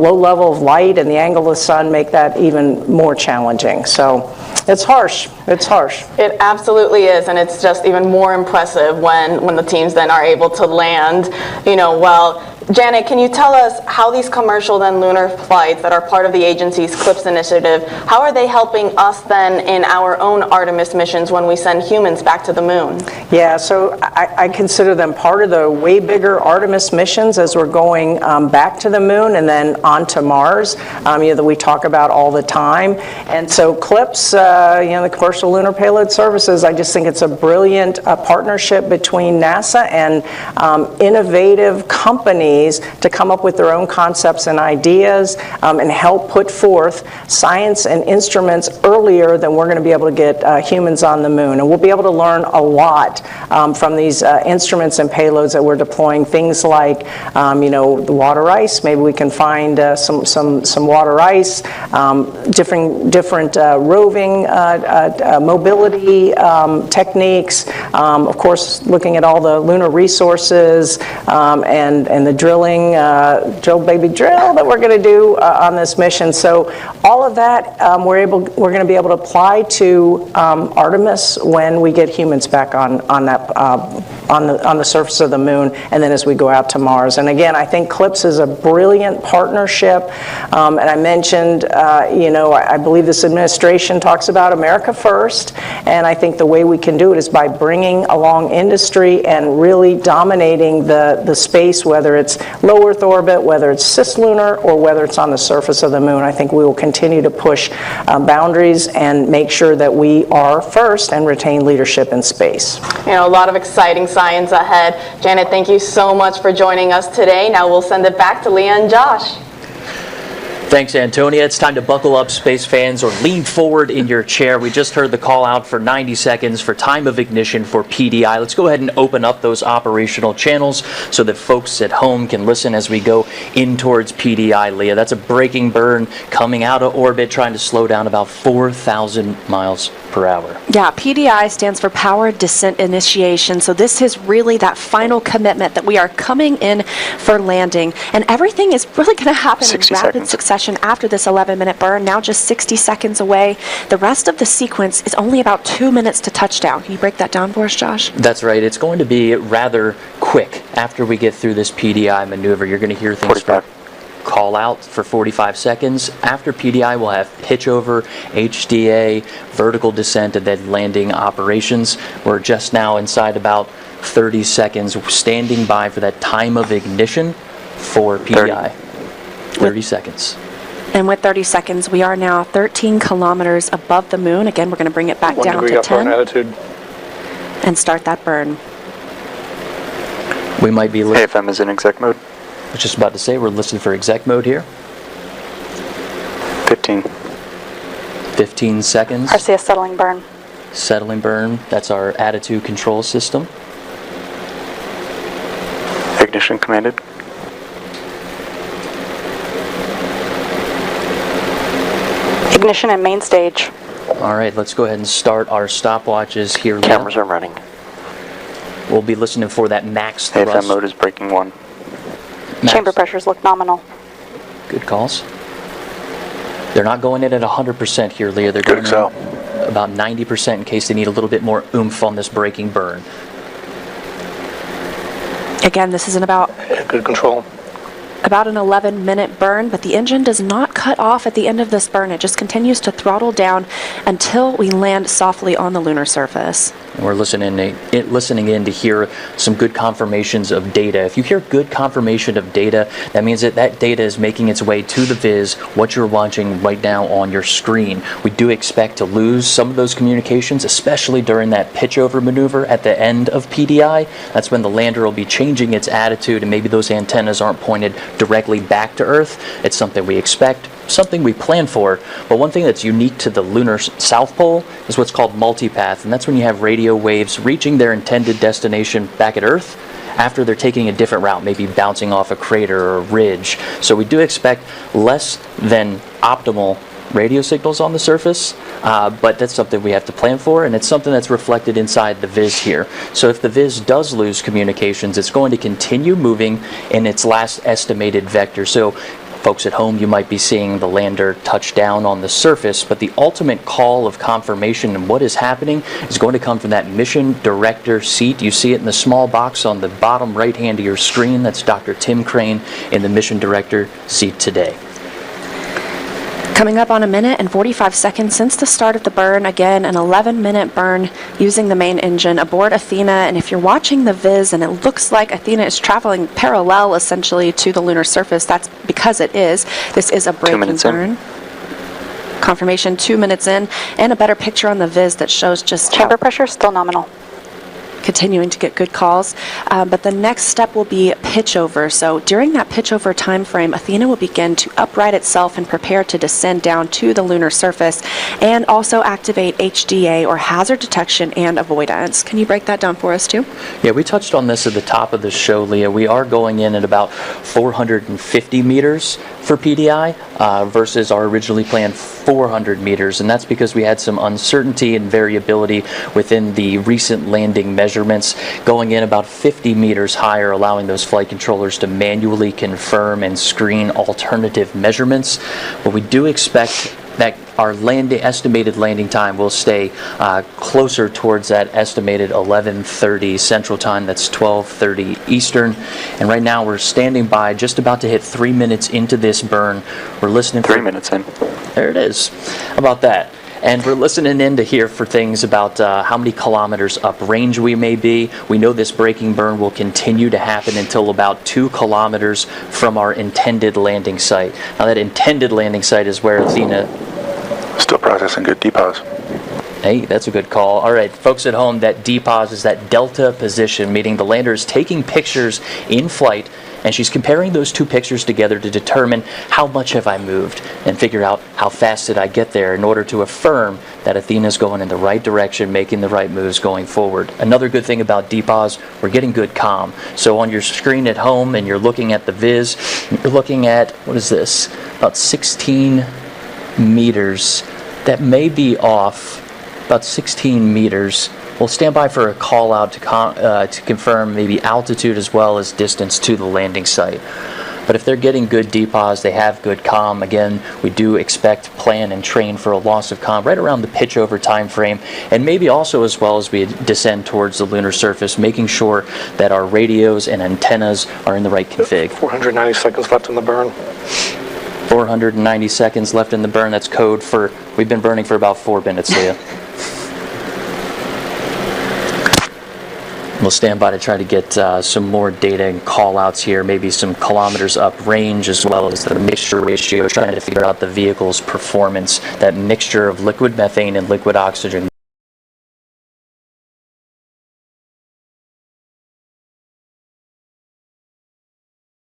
low level of light and the angle of the sun make that even more challenging. So it's harsh. It's harsh. It absolutely is, and it's just even more impressive when the teams then are able to land, well. Janet, can you tell us how these commercial then lunar flights that are part of the agency's CLIPS initiative, how are they helping us then in our own Artemis missions when we send humans back to the moon? Yeah, so I consider them part of the way bigger Artemis missions as we're going back to the moon and then on to Mars, that we talk about all the time. And so CLIPS, the Commercial Lunar Payload Services, I just think it's a brilliant partnership between NASA and innovative companies to come up with their own concepts and ideas and help put forth science and instruments earlier than we're going to be able to get humans on the moon. And we'll be able to learn a lot from these instruments and payloads that we're deploying. Things like, the water ice. Maybe we can find some water ice, different roving mobility techniques. Of course, looking at all the lunar resources and the drilling, drill baby drill that we're going to do on this mission. So all of that we're going to be able to apply to Artemis when we get humans back on the surface of the moon, and then as we go out to Mars. And again, I think CLIPS is a brilliant partnership. And I mentioned, I believe this administration talks about America first, and I think the way we can do it is by bringing along industry and really dominating the space, whether it's low Earth orbit, whether it's cislunar, or whether it's on the surface of the moon. I think we will continue to push boundaries and make sure that we are first and retain leadership in space. A lot of exciting science ahead. Janet, thank you so much for joining us today. Now we'll send it back to Leah and Josh. Thanks, Antonia. It's time to buckle up, space fans, or lean forward in your chair. We just heard the call out for 90 seconds for time of ignition for PDI. Let's go ahead and open up those operational channels so that folks at home can listen as we go in towards PDI, Leah. That's a braking burn coming out of orbit, trying to slow down about 4,000 miles per hour. Yeah, PDI stands for Power Descent Initiation. So this is really that final commitment that we are coming in for landing. And everything is really going to happen in rapid succession after this 11-minute burn. Now just 60 seconds away. The rest of the sequence is only about 2 minutes to touchdown. Can you break that down for us, Josh? That's right. It's going to be rather quick after we get through this PDI maneuver. You're going to hear things for call out for 45 seconds. After PDI, we'll have pitch over, HDA, vertical descent, and then landing operations. We're just now inside about 30 seconds, standing by for that time of ignition for PDI. 30 seconds. And with 30 seconds, we are now 13 kilometers above the moon. Again, we're going to bring it back down to 10 and start that burn. We might be listening. AFM is in exec mode. I was just about to say, we're listening for exec mode here. 15 seconds. RCS settling burn. Settling burn. That's our attitude control system. Ignition commanded. Ignition and main stage. All right, let's go ahead and start our stopwatches here. Cameras are running. We'll be listening for that max thrust. AFM mode is breaking 1. Chamber pressures look nominal. Good calls. They're not going in at 100% here, Leah. They're going in about 90% in case they need a little bit more oomph on this braking burn. Again, this is about good control. About an 11-minute burn, but the engine does not cut off at the end of this burn. It just continues to throttle down until we land softly on the lunar surface. And we're listening in to hear some good confirmations of data. If you hear good confirmation of data, that means that that data is making its way to the viz, what you're watching right now on your screen. We do expect to lose some of those communications, especially during that pitch over maneuver at the end of PDI. That's when the lander will be changing its attitude and maybe those antennas aren't pointed directly back to Earth. It's something we expect, something we plan for, but one thing that's unique to the lunar south pole is what's called multipath, and that's when you have radio waves reaching their intended destination back at Earth after they're taking a different route, maybe bouncing off a crater or a ridge. So we do expect less than optimal radio signals on the surface, but that's something we have to plan for, and it's something that's reflected inside the viz here. So if the viz does lose communications, it's going to continue moving in its last estimated vector. So folks at home, you might be seeing the lander touch down on the surface, but the ultimate call of confirmation and what is happening is going to come from that mission director seat. You see it in the small box on the bottom right hand of your screen. That's Dr. Tim Crane in the mission director seat today. Coming up on 1 minute and 45 seconds since the start of the burn. Again, an 11-minute burn using the main engine aboard Athena. And if you're watching the viz and it looks like Athena is traveling parallel essentially to the lunar surface, that's because it is. This is a braking burn. Confirmation 2 minutes in, and a better picture on the viz that shows just chamber pressure still nominal. Continuing to get good calls, but the next step will be pitch over. So during that pitch over time frame, Athena will begin to upright itself and prepare to descend down to the lunar surface, and also activate HDA, or hazard detection and avoidance. Can you break that down for us too? Yeah, we touched on this at the top of the show, Leah. We are going in at about 450 meters for PDI versus our originally planned 400 meters, and that's because we had some uncertainty and variability within the recent landing measurements, going in about 50 meters higher, allowing those flight controllers to manually confirm and screen alternative measurements. But we do expect that our estimated landing time will stay closer towards that estimated 11:30 Central Time. That's 12:30 Eastern. And right now we're standing by, just about to hit 3 minutes into this burn. We're listening for 3 minutes in. There it is. How about that? And we're listening in to hear for things about how many kilometers uprange we may be. We know this braking burn will continue to happen until about 2 kilometers from our intended landing site. Now that intended landing site is where Athena... Still processing good depause. Hey, that's a good call. All right, folks at home, that depause is that delta position, meaning the lander is taking pictures in flight And she's comparing those two pictures together to determine how much have I moved and figure out how fast did I get there in order to affirm that Athena's going in the right direction, making the right moves going forward. Another good thing about DPAWs, we're getting good comm. So on your screen at home and you're looking at the viz, you're looking at, what is this, about 16 meters. That may be off, about 16 meters. We'll stand by for a call out to confirm maybe altitude as well as distance to the landing site. But if they're getting good DPAWs, they have good comm. Again, we do expect, plan, and train for a loss of comm right around the pitch over time frame, and maybe also as well as we descend towards the lunar surface, making sure that our radios and antennas are in the right config. 490 seconds left in the burn. 490 seconds left in the burn. That's code for, we've been burning for about 4 minutes, Leah. We'll stand by to try to get some more data and call-outs here, maybe some kilometers up range as well as the mixture ratio, trying to figure out the vehicle's performance, that mixture of liquid methane and liquid oxygen.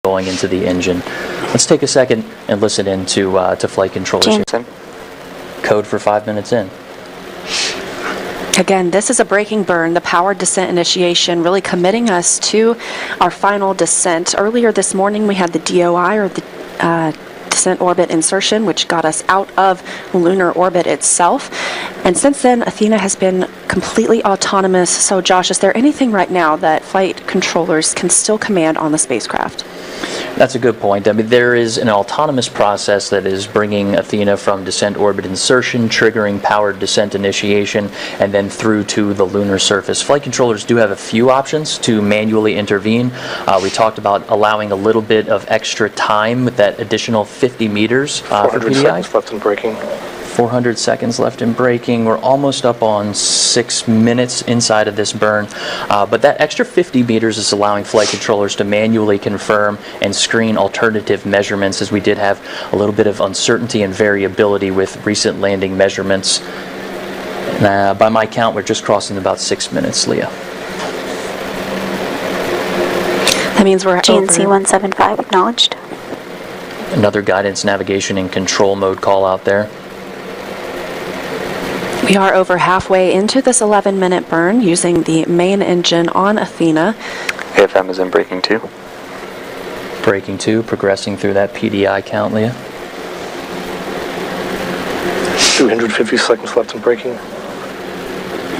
Going into the engine. Let's take a second and listen in to flight controllers. Code for 5 minutes in. Again, this is a braking burn, the powered descent initiation, really committing us to our final descent. Earlier this morning, we had the DOI, or the descent orbit insertion, which got us out of lunar orbit itself. And since then, Athena has been completely autonomous. So, Josh, is there anything right now that flight controllers can still command on the spacecraft? That's a good point. I mean, there is an autonomous process that is bringing Athena from descent orbit insertion, triggering powered descent initiation, and then through to the lunar surface. Flight controllers do have a few options to manually intervene. We talked about allowing a little bit of extra time with that additional 50 meters for 400 PDI. seconds left in braking. 400 seconds left in braking. We're almost up on 6 minutes inside of this burn. But that extra 50 meters is allowing flight controllers to manually confirm and screen alternative measurements, as we did have a little bit of uncertainty and variability with recent landing measurements. By my count, we're just crossing about 6 minutes, Leah. That means we're GNC 175 acknowledged. Another guidance, navigation, and control mode call out there. We are over halfway into this 11-minute burn using the main engine on Athena. AFM is in braking 2. Braking 2, progressing through that PDI count, Leah. 250 seconds left in braking.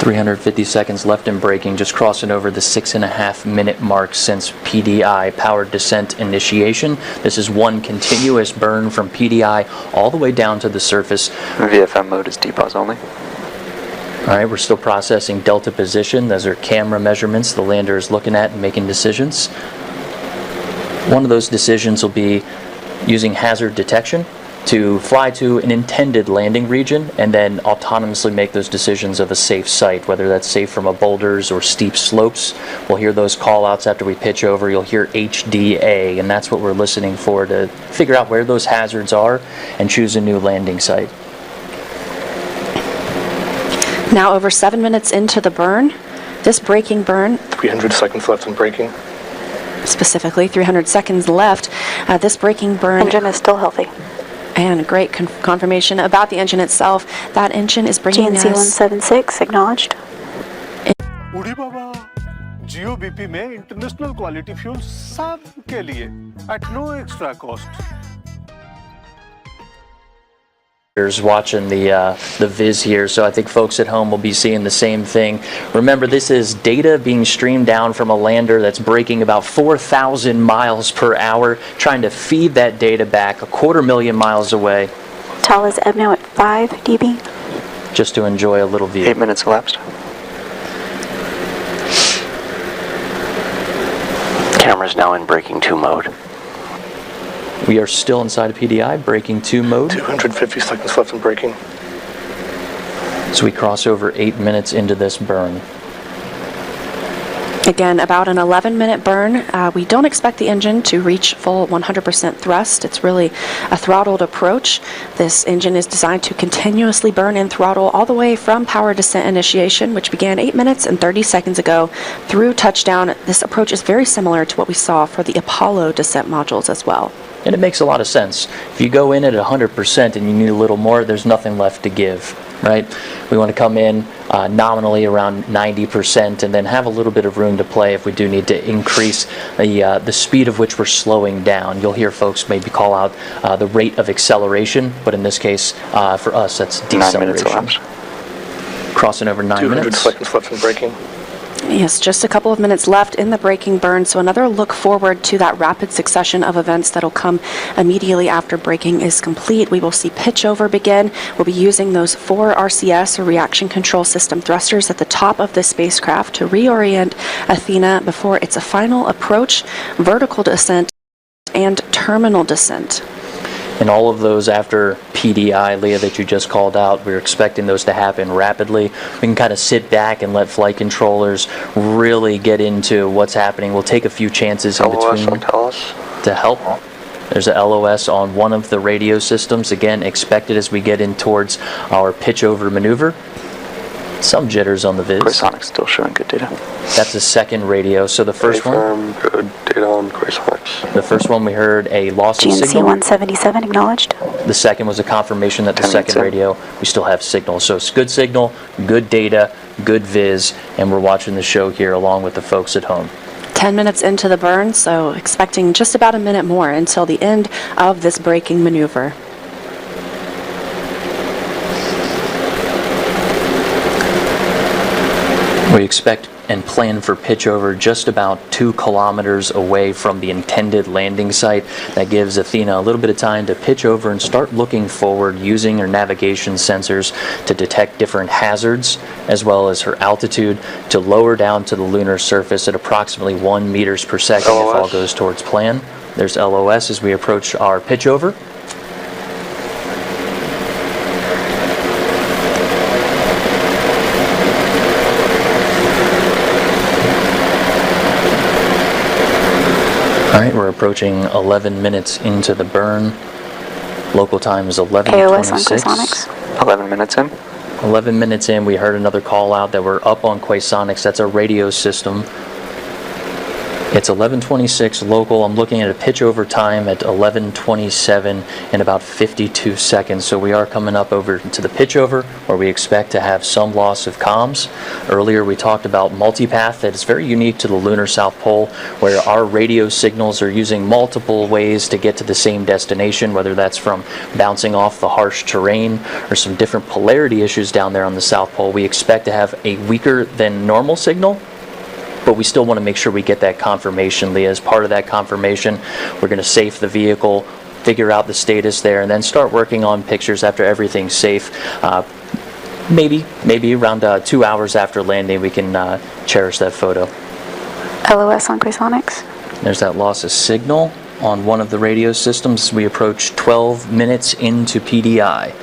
350 seconds left in braking, just crossing over the 6.5 minute mark since PDI, powered descent initiation. This is one continuous burn from PDI all the way down to the surface. VFM mode is DPAWs only. All right, we're still processing delta position. Those are camera measurements the lander is looking at and making decisions. One of those decisions will be using hazard detection to fly to an intended landing region and then autonomously make those decisions of a safe site, whether that's safe from boulders or steep slopes. We'll hear those call outs after we pitch over. You'll hear HDA, and that's what we're listening for to figure out where those hazards are and choose a new landing site. Now over 7 minutes into the burn, this braking burn, 300 seconds left in braking. specifically 300 seconds left, this braking burn... Engine is still healthy. And great confirmation about the engine itself. That engine is bringing GNC us... 176 acknowledged. उड़ी बाबा जियो BP में international quality fuel सब के लिए at no extra cost. Watching the viz here, so I think folks at home will be seeing the same thing. Remember, this is data being streamed down from a lander that's braking about 4,000 miles per hour, trying to feed that data back 250,000 miles away. TAL is EBNO at 5 dB. Just to enjoy a little view. 8 minutes elapsed. Camera's now in braking 2 mode. We are still inside of PDI, braking 2 mode. 250 seconds left in braking. So we cross over 8 minutes into this burn. Again, about an 11-minute burn. We don't expect the engine to reach full 100% thrust. It's really a throttled approach. This engine is designed to continuously burn in throttle all the way from power descent initiation, which began 8 minutes and 30 seconds ago, through touchdown. This approach is very similar to what we saw for the Apollo descent modules as well. And it makes a lot of sense. If you go in at 100% and you need a little more, there's nothing left to give, right? We want to come in nominally around 90% and then have a little bit of room to play if we do need to increase the speed of which we're slowing down. You'll hear folks maybe call out the rate of acceleration, but in this case, for us, that's deceleration. 9 minutes elapsed. Crossing over 9 200 minutes. seconds left in braking. Yes, just a couple of minutes left in the braking burn, so another look forward to that rapid succession of events that'll come immediately after braking is complete. We will see pitch over begin. We'll be using those 4 RCS, or reaction control system thrusters, at the top of the spacecraft to reorient Athena before its a final approach, vertical descent, and terminal descent. And all of those after PDI, Leah, that you just called out, we're expecting those to happen rapidly. We can kind of sit back and let flight controllers really get into what's happening. We'll take a few chances in between to help. There's a LOS on one of the radio systems, again, expected as we get in towards our pitch over maneuver. Some jitters on the viz. Quasonics still showing good data. That's the second radio. So the first one, good data on Quasonics. the first one we heard a loss of GNC signal. 177 acknowledged. The second was a confirmation that the 10 minutes second in. radio, we still have signal. So it's good signal, good data, good viz, and we're watching the show here along with the folks at home. 10 minutes into the burn, so expecting just about a minute more until the end of this braking maneuver. We expect and plan for pitch over just about 2 kilometers away from the intended landing site. That gives Athena a little bit of time to pitch over and start looking forward using her navigation sensors to detect different hazards, as well as her altitude, to lower down to the lunar surface at approximately 1 meters per second if all goes towards plan. There's LOS as we approach our pitch over. All right, we're approaching 11 minutes into the burn. Local time is 11:26. AOS on Quasonics. 11 minutes in. 11 minutes in, we heard another call out that we're up on Quasonics. That's our radio system. It's 11:26 local. I'm looking at a pitch over time at 11:27 in about 52 seconds. So we are coming up over to the pitch over where we expect to have some loss of comms. Earlier we talked about multipath. That is very unique to the lunar South Pole, where our radio signals are using multiple ways to get to the same destination, whether that's from bouncing off the harsh terrain or some different polarity issues down there on the South Pole. We expect to have a weaker than normal signal, but we still want to make sure we get that confirmation, Leah. As part of that confirmation, we're going to safe the vehicle, figure out the status there, and then start working on pictures after everything's safe. Maybe around 2 hours after landing, we can cherish that photo. LOS on Quasonics. There's that loss of signal on one of the radio systems. We approach 12 minutes into PDI.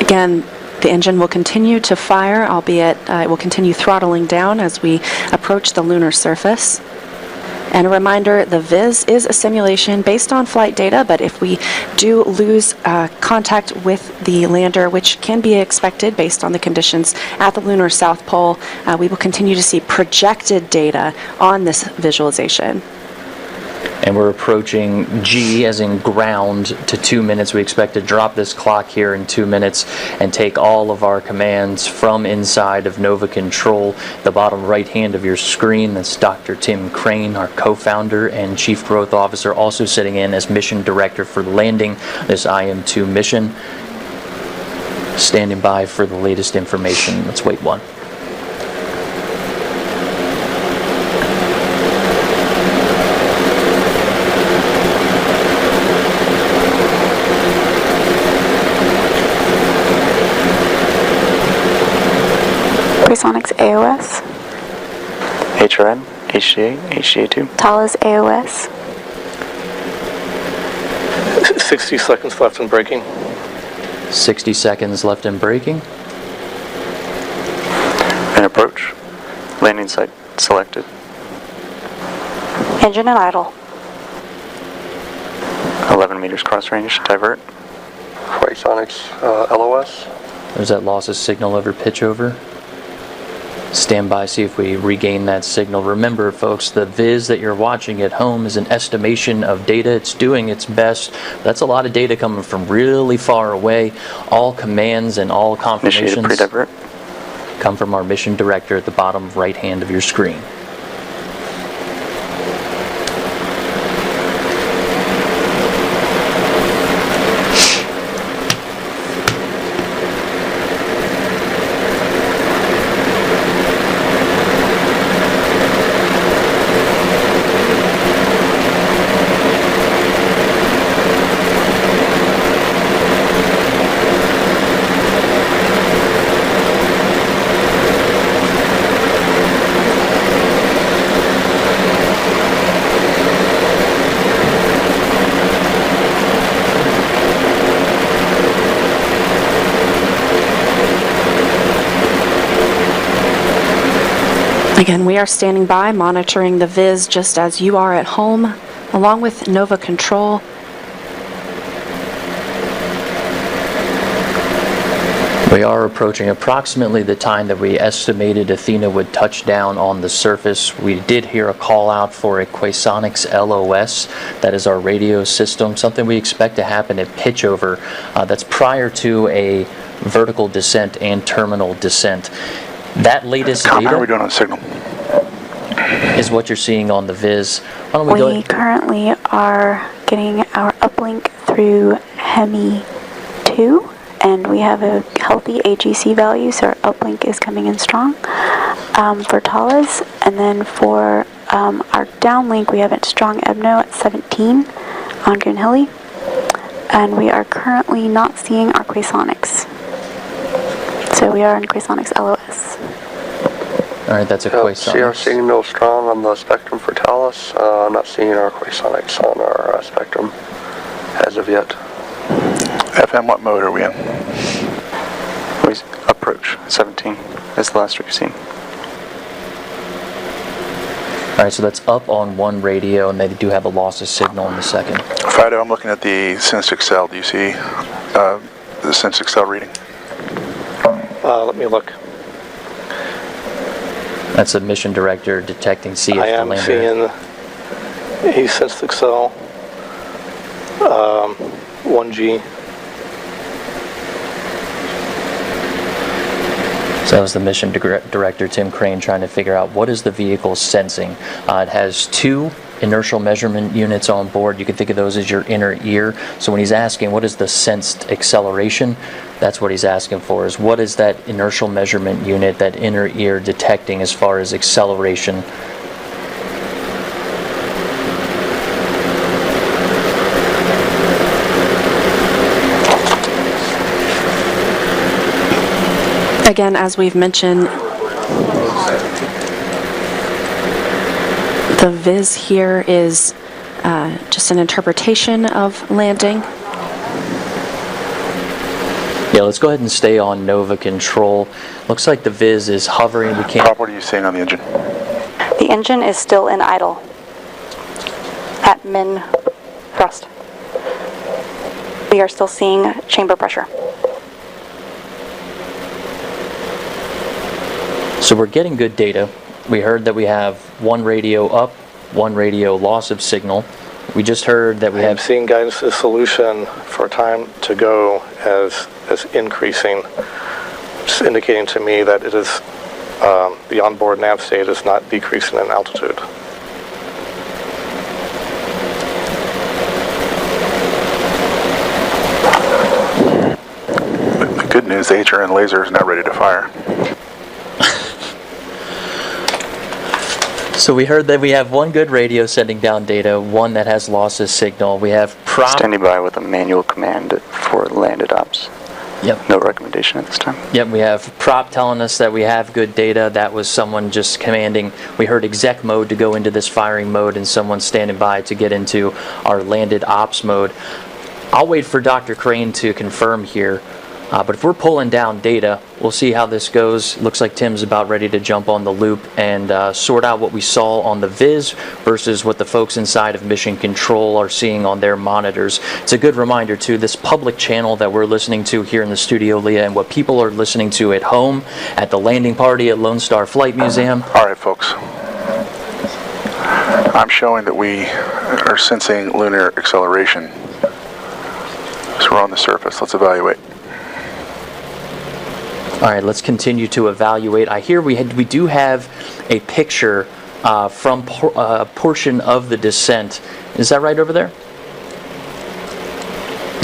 Again, the engine will continue to fire, albeit it will continue throttling down as we approach the lunar surface. And a reminder, the viz is a simulation based on flight data, but if we do lose contact with the lander, which can be expected based on the conditions at the lunar South Pole, we will continue to see projected data on this visualization. And we're approaching G, as in ground, to 2 minutes. We expect to drop this clock here in 2 minutes and take all of our commands from inside of Nova Control. The bottom right hand of your screen, that's Dr. Tim Crane, our co-founder and Chief Growth Officer, also sitting in as Mission Director for landing this IM-2 mission. Standing by for the latest information. Let's wait one. Quasonics AOS. HRN, HGA, HGA2. Thales AOS. 60 seconds left in braking. 60 seconds left in braking. And approach. Landing site selected. Engine at idle. 11 meters cross range, divert. Quasonics LOS. There's that loss of signal over pitch over. Stand by, see if we regain that signal. Remember, folks, the viz that you're watching at home is an estimation of data. It's doing its best. That's a lot of data coming from really far away. All commands and all confirmations pre-divert. come from our mission director at the bottom right hand of your screen. Again, we are standing by, monitoring the viz just as you are at home, along with Nova Control. We are approaching approximately the time that we estimated Athena would touch down on the surface. We did hear a call out for a Quasonics LOS. That is our radio system, something we expect to happen at pitch over. That's prior to a vertical descent and terminal descent. That latest data, How are we doing on signal? is what you're seeing on the viz. Why don't we go We currently are getting our uplink through Hemi 2, and we have a healthy AGC value, so our uplink is coming in strong for Talas. And then for our downlink, we have a strong EBNO at 17 on Goonhilly, and we are currently not seeing our Quasonics. So we are in Quasonics LOS. All right, that's a Quasonics. See our signal strong on the spectrum for Talos. I'm not seeing our Quasonics on our spectrum as of yet. FM, what mode are we in? Approach 17. That's the last we've seen. All right, so that's up on one radio, and they do have a loss of signal in the second. Fido, I'm looking at the Sense-XL. Do you see the Sense-XL reading? Let me look. That's a mission director detecting CF I am seeing a Sense-XL 1G. So that was the mission director, Tim Crane, trying to figure out what is the vehicle sensing. It has two inertial measurement units on board. You can think of those as your inner ear. So when he's asking what is the sensed acceleration, that's what he's asking for, is what is that inertial measurement unit, that inner ear, detecting as far as acceleration. Again, as we've mentioned, the viz here is just an interpretation of landing. Yeah, let's go ahead and stay on Nova Control. Looks like the viz is hovering. We can't. What are you seeing on the engine? The engine is still in idle at min thrust. We are still seeing chamber pressure. So we're getting good data. We heard that we have one radio up, one radio loss of signal. We just heard that we have seeing guidance to solution for time to go as increasing, just indicating to me that it is the onboard nav state is not decreasing in altitude. The good news, the HRN laser is now ready to fire. So we heard that we have one good radio sending down data, one that has loss of signal. We have prop Standing by with a manual command for landed ops. Yep. No recommendation at this time. Yep, we have prop telling us that we have good data. That was someone just commanding. We heard exec mode to go into this firing mode, and someone standing by to get into our landed ops mode. I'll wait for Dr. Crane to confirm here. But if we're pulling down data, we'll see how this goes. Looks like Tim's about ready to jump on the loop and sort out what we saw on the Viz versus what the folks inside of Mission Control are seeing on their monitors. It's a good reminder, too, this public channel that we're listening to here in the studio, Leah, and what people are listening to at home, at the landing party at Lone Star Flight Museum. All right, folks. I'm showing that we are sensing lunar acceleration. So we're on the surface. Let's evaluate. All right, let's continue to evaluate. I hear we do have a picture from a portion of the descent. Is that right over there?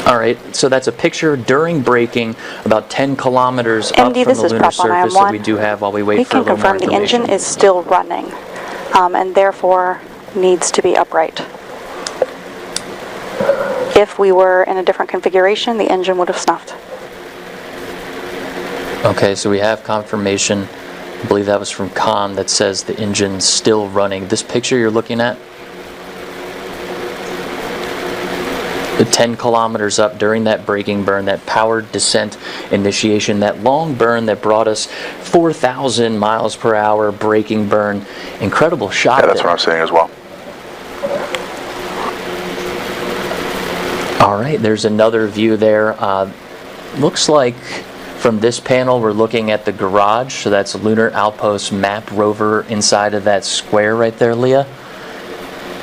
All right, so that's a picture during braking, about 10 kilometers up from the lunar surface that we do have while we wait for a little more information. We can confirm the engine is still running and therefore needs to be upright. If we were in a different configuration, the engine would have snuffed. Okay, so we have confirmation. I believe that was from Con that says the engine's still running. This picture you're looking at, the 10 kilometers up during that braking burn, that powered descent initiation, that long burn that brought us 4,000 miles per hour braking burn. Incredible shot. Yeah, that's what I'm saying as well. All right, there's another view there. Looks like from this panel we're looking at the garage, so that's Lunar Outpost Map Rover inside of that square right there, Leah.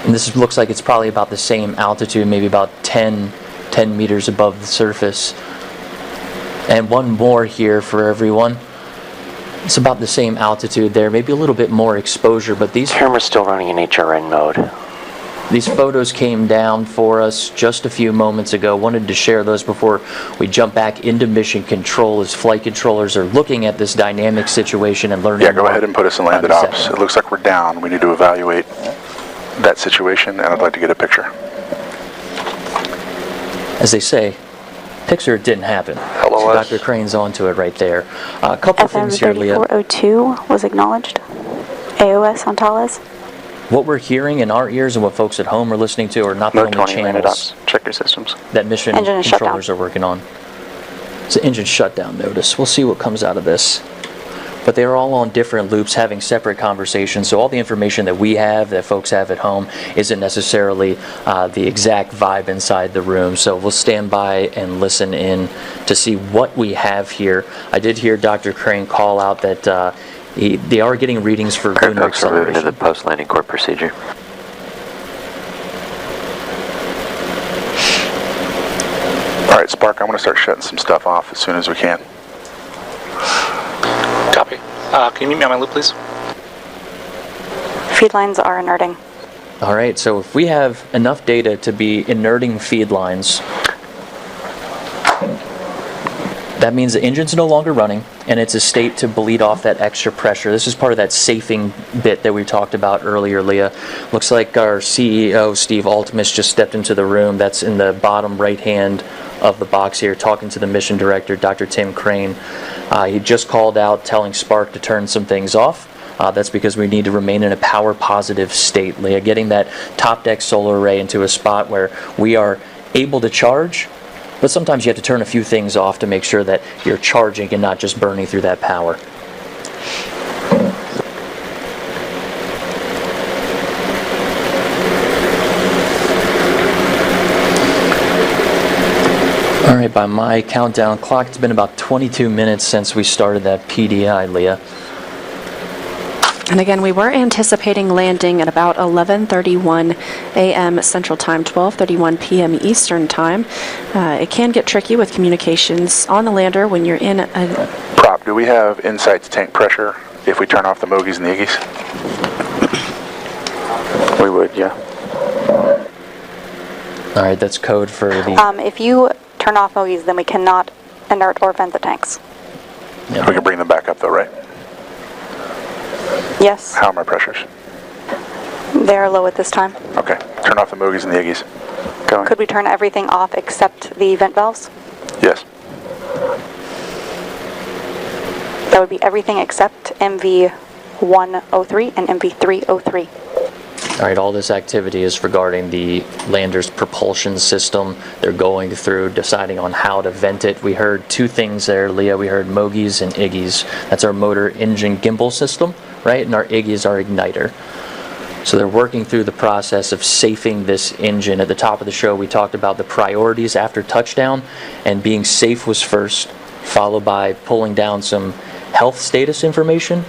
And this looks like it's probably about the same altitude, maybe about 10 meters above the surface. And one more here for everyone. It's about the same altitude there, maybe a little bit more exposure, but these camera's still running in HRN mode. These photos came down for us just a few moments ago. Wanted to share those before we jump back into Mission Control as flight controllers are looking at this dynamic situation and learning. Yeah, go ahead and put us in landed ops. It looks like we're down. We need to evaluate that situation, and I'd like to get a picture. As they say, picture it didn't happen. Hello, so Dr. Crane's onto it right there. A couple things here, Leah. FM3402 was acknowledged. AOS on Thales. What we're hearing in our ears and what folks at home are listening to are not the only channels. Check your systems. That Mission Controllers are working on. It's an engine shutdown notice. We'll see what comes out of this. But they are all on different loops having separate conversations, so all the information that we have, that folks have at home, isn't necessarily the exact vibe inside the room. So we'll stand by and listen in to see what we have here. I did hear Dr. Crane call out that they are getting readings for lunar acceleration. To the post-landing core procedure. All right, Spark, I'm going to start shutting some stuff off as soon as we can. Copy. Can you meet me on my loop, please? Feed lines are inerting. All right, so if we have enough data to be inerting feed lines, that means the engine's no longer running, and it's a state to bleed off that extra pressure. This is part of that safing bit that we talked about earlier, Leah. Looks like our CEO, Steve Altmus, just stepped into the room. That's in the bottom right hand of the box here, talking to the mission director, Dr. Tim Crane. He just called out telling Spark to turn some things off. That's because we need to remain in a power positive state, Leah. Getting that top deck solar array into a spot where we are able to charge, but sometimes you have to turn a few things off to make sure that you're charging and not just burning through that power. All right, by my countdown clock, it's been about 22 minutes since we started that PDI, Leah. And again, we were anticipating landing at about 11:31 a.m. Central Time, 12:31 p.m. Eastern Time. It can get tricky with communications on the lander when you're in a... Prop, do we have insight to tank pressure if we turn off the Mogies and the Iggies? We would, yeah. All right, that's code for the... If you turn off Mogies, then we cannot inert or vent the tanks. Yeah. We can bring them back up though, right? Yes. How are my pressures? They are low at this time. Okay. Turn off the Mogies and the Iggies. Going. Could we turn everything off except the vent valves? Yes. That would be everything except MV103 and MV303. All right, all this activity is regarding the lander's propulsion system. They're going through deciding on how to vent it. We heard two things there, Leah. We heard MOGIs and IGIs. That's our motor engine gimbal system, right? And our IG is our igniter. So they're working through the process of safing this engine. At the top of the show, we talked about the priorities after touchdown, and being safe was first, followed by pulling down some health status information,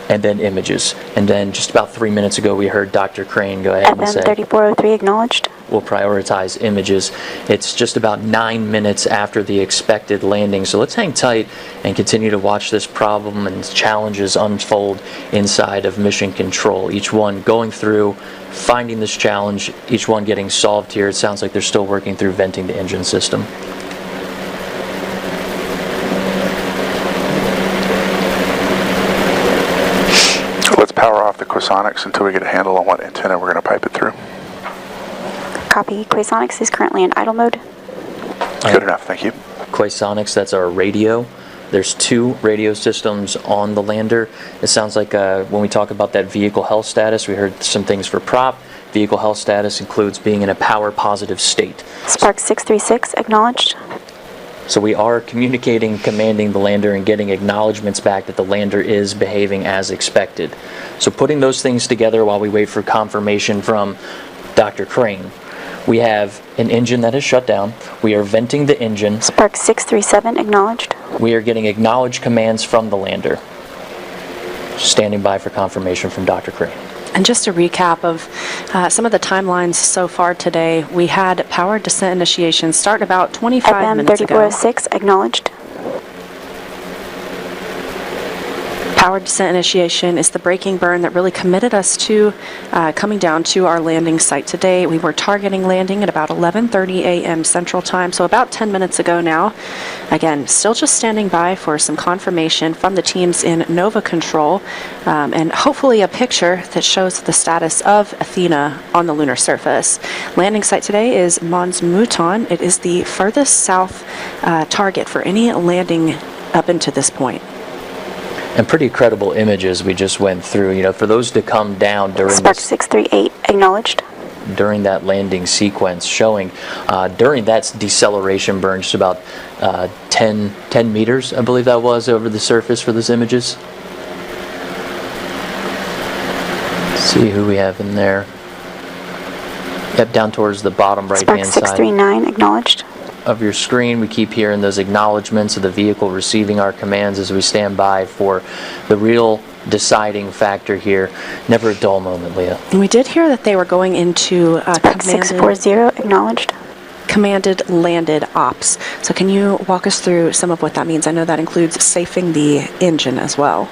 and then images. And then just about 3 minutes ago, we heard Dr. Crane go ahead and say, FM 3403 acknowledged. we'll prioritize images. It's just about 9 minutes after the expected landing. So let's hang tight and continue to watch this problem and challenges unfold inside of Mission Control. Each one going through, finding this challenge, each one getting solved here. It sounds like they're still working through venting the engine system. Let's power off the Quasonics until we get a handle on what antenna we're going to pipe it through. Copy. Quasonics is currently in idle mode. Good enough, thank you. Quasonics, that's our radio. There's two radio systems on the lander. It sounds like when we talk about that vehicle health status, we heard some things for prop. Vehicle health status includes being in a power positive state. Spark 636 acknowledged. So we are communicating, commanding the lander, and getting acknowledgments back that the lander is behaving as expected. So putting those things together while we wait for confirmation from Dr. Crane. We have an engine that is shut down. We are venting the engine. Spark 637 acknowledged. We are getting acknowledged commands from the lander. Standing by for confirmation from Dr. Crane. And just a recap of some of the timelines so far today. We had power descent initiation start about 25 FM minutes ago. 3406 acknowledged. Power descent initiation is the braking burn that really committed us to coming down to our landing site today. We were targeting landing at about 11:30 a.m. Central Time, so about 10 minutes ago now. Again, still just standing by for some confirmation from the teams in Nova Control, and hopefully a picture that shows the status of Athena on the lunar surface. Landing site today is Mons Mouton. It is the furthest south target for any landing up into this point. And pretty credible images we just went through. You know, for those to come down during Spark 638 acknowledged. during that landing sequence, showing during that deceleration burn, just about 10 meters, I believe that was, over the surface for those images. Let's see who we have in there. Yep, down towards the bottom right-hand Spark side 639 acknowledged. of your screen. We keep hearing those acknowledgments of the vehicle receiving our commands as we stand by for the real deciding factor here. Never a dull moment, Leah. And we did hear that they were going into Spark 640 acknowledged. commanded landed ops. So can you walk us through some of what that means? I know that includes safing the engine as well.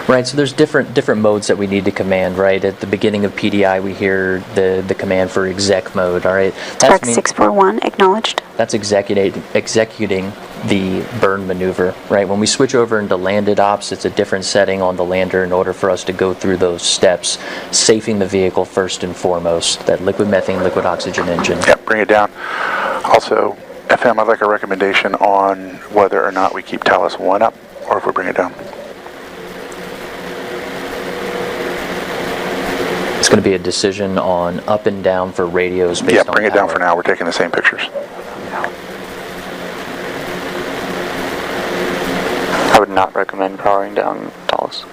Right, so there's different modes that we need to command, right? At the beginning of PDI, we hear the command for exec mode, all right? Spark 641 acknowledged. That's executing the burn maneuver, right? When we switch over into landed ops, it's a different setting on the lander in order for us to go through those steps, safing the vehicle first and foremost, that liquid methane, liquid oxygen engine. Yep, bring it down. Also, FM, I'd like a recommendation on whether or not we keep Talos 1 up or if we bring it down. It's going to be a decision on up and down for radios based on bring it down for now. We're taking the same pictures. I would not recommend powering down Talos.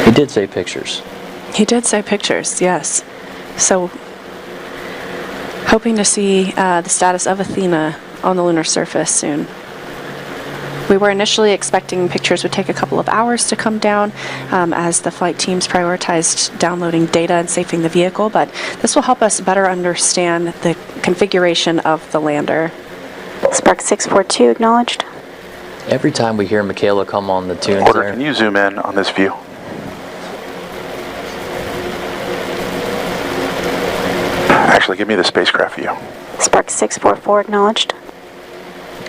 He did say pictures. He did say pictures, yes. So hoping to see the status of Athena on the lunar surface soon. We were initially expecting pictures would take a couple of hours to come down as the flight teams prioritized downloading data and safing the vehicle, but this will help us better understand the configuration of the lander. Spark 642 acknowledged. Every time we hear Michaela come on the tunes Order, there, can you zoom in on this view? Actually, give me the spacecraft view. Spark 644 acknowledged.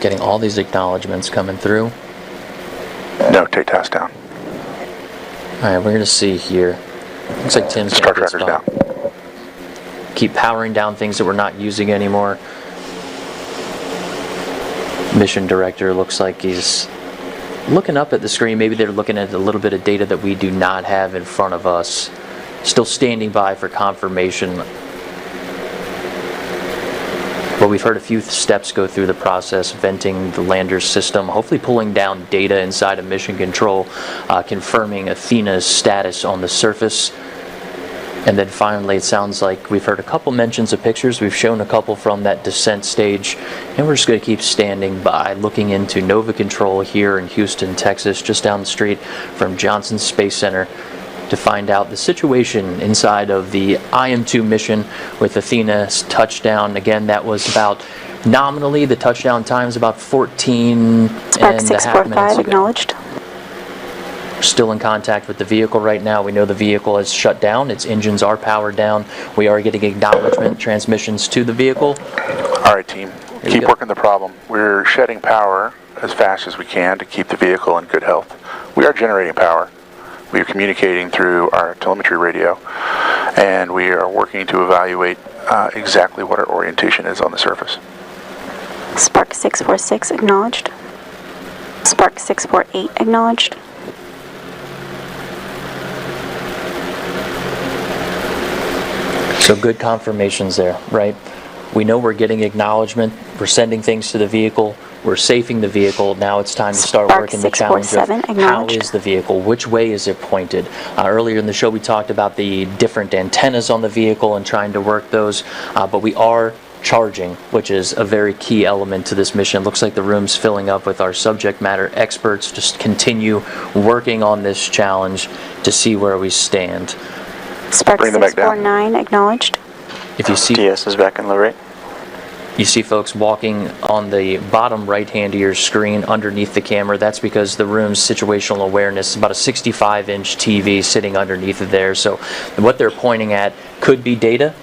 getting all these acknowledgments coming through. No, take task down. All right, we're going to see here. Looks like Tim's Star going to tracker's down. Keep powering down things that we're not using anymore. Mission director looks like he's looking up at the screen, maybe they're looking at a little bit of data that we do not have in front of us. Still standing by for confirmation. But we've heard a few steps go through the process, venting the lander system, hopefully pulling down data inside of mission control, confirming Athena's status on the surface. And then finally, it sounds like we've heard a couple mentions of pictures. We've shown a couple from that descent stage. And we're just going to keep standing by, looking into Nova Control here in Houston, Texas, just down the street from Johnson Space Center, to find out the situation inside of the IM-2 mission with Athena's touchdown. Again, that was about, nominally, the touchdown time is about 14 and a half minutes ago. Acknowledged. We're still in contact with the vehicle right now. We know the vehicle has shut down. Its engines are powered down. We are getting acknowledgement transmissions to the vehicle. All right, team. Keep working the problem. We're shedding power as fast as we can to keep the vehicle in good health. We are generating power. We are communicating through our telemetry radio, and we are working to evaluate exactly what our orientation is on the surface. Spark 646 acknowledged. Spark 648 acknowledged. So good confirmations there, right? We know we're getting acknowledgement. We're sending things to the vehicle. We're safing the vehicle. Now it's time to start working the challenge of how is the vehicle? Which way is it pointed? Earlier in the show, we talked about the different antennas on the vehicle and trying to work those, but we are charging, which is a very key element to this mission. Looks like the room's filling up with our subject matter experts. Just continue working on this challenge to see where we stand. Spark 649 acknowledged. If you see DS is back in low rate. You see folks walking on the bottom right hand of your screen underneath the camera. That's because the room's situational awareness is about a 65-inch TV sitting underneath of there. So what they're pointing at could be data,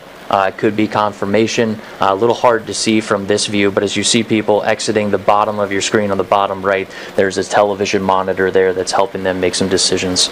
could be confirmation. A little hard to see from this view, but as you see people exiting the bottom of your screen on the bottom right, there's a television monitor there that's helping them make some decisions.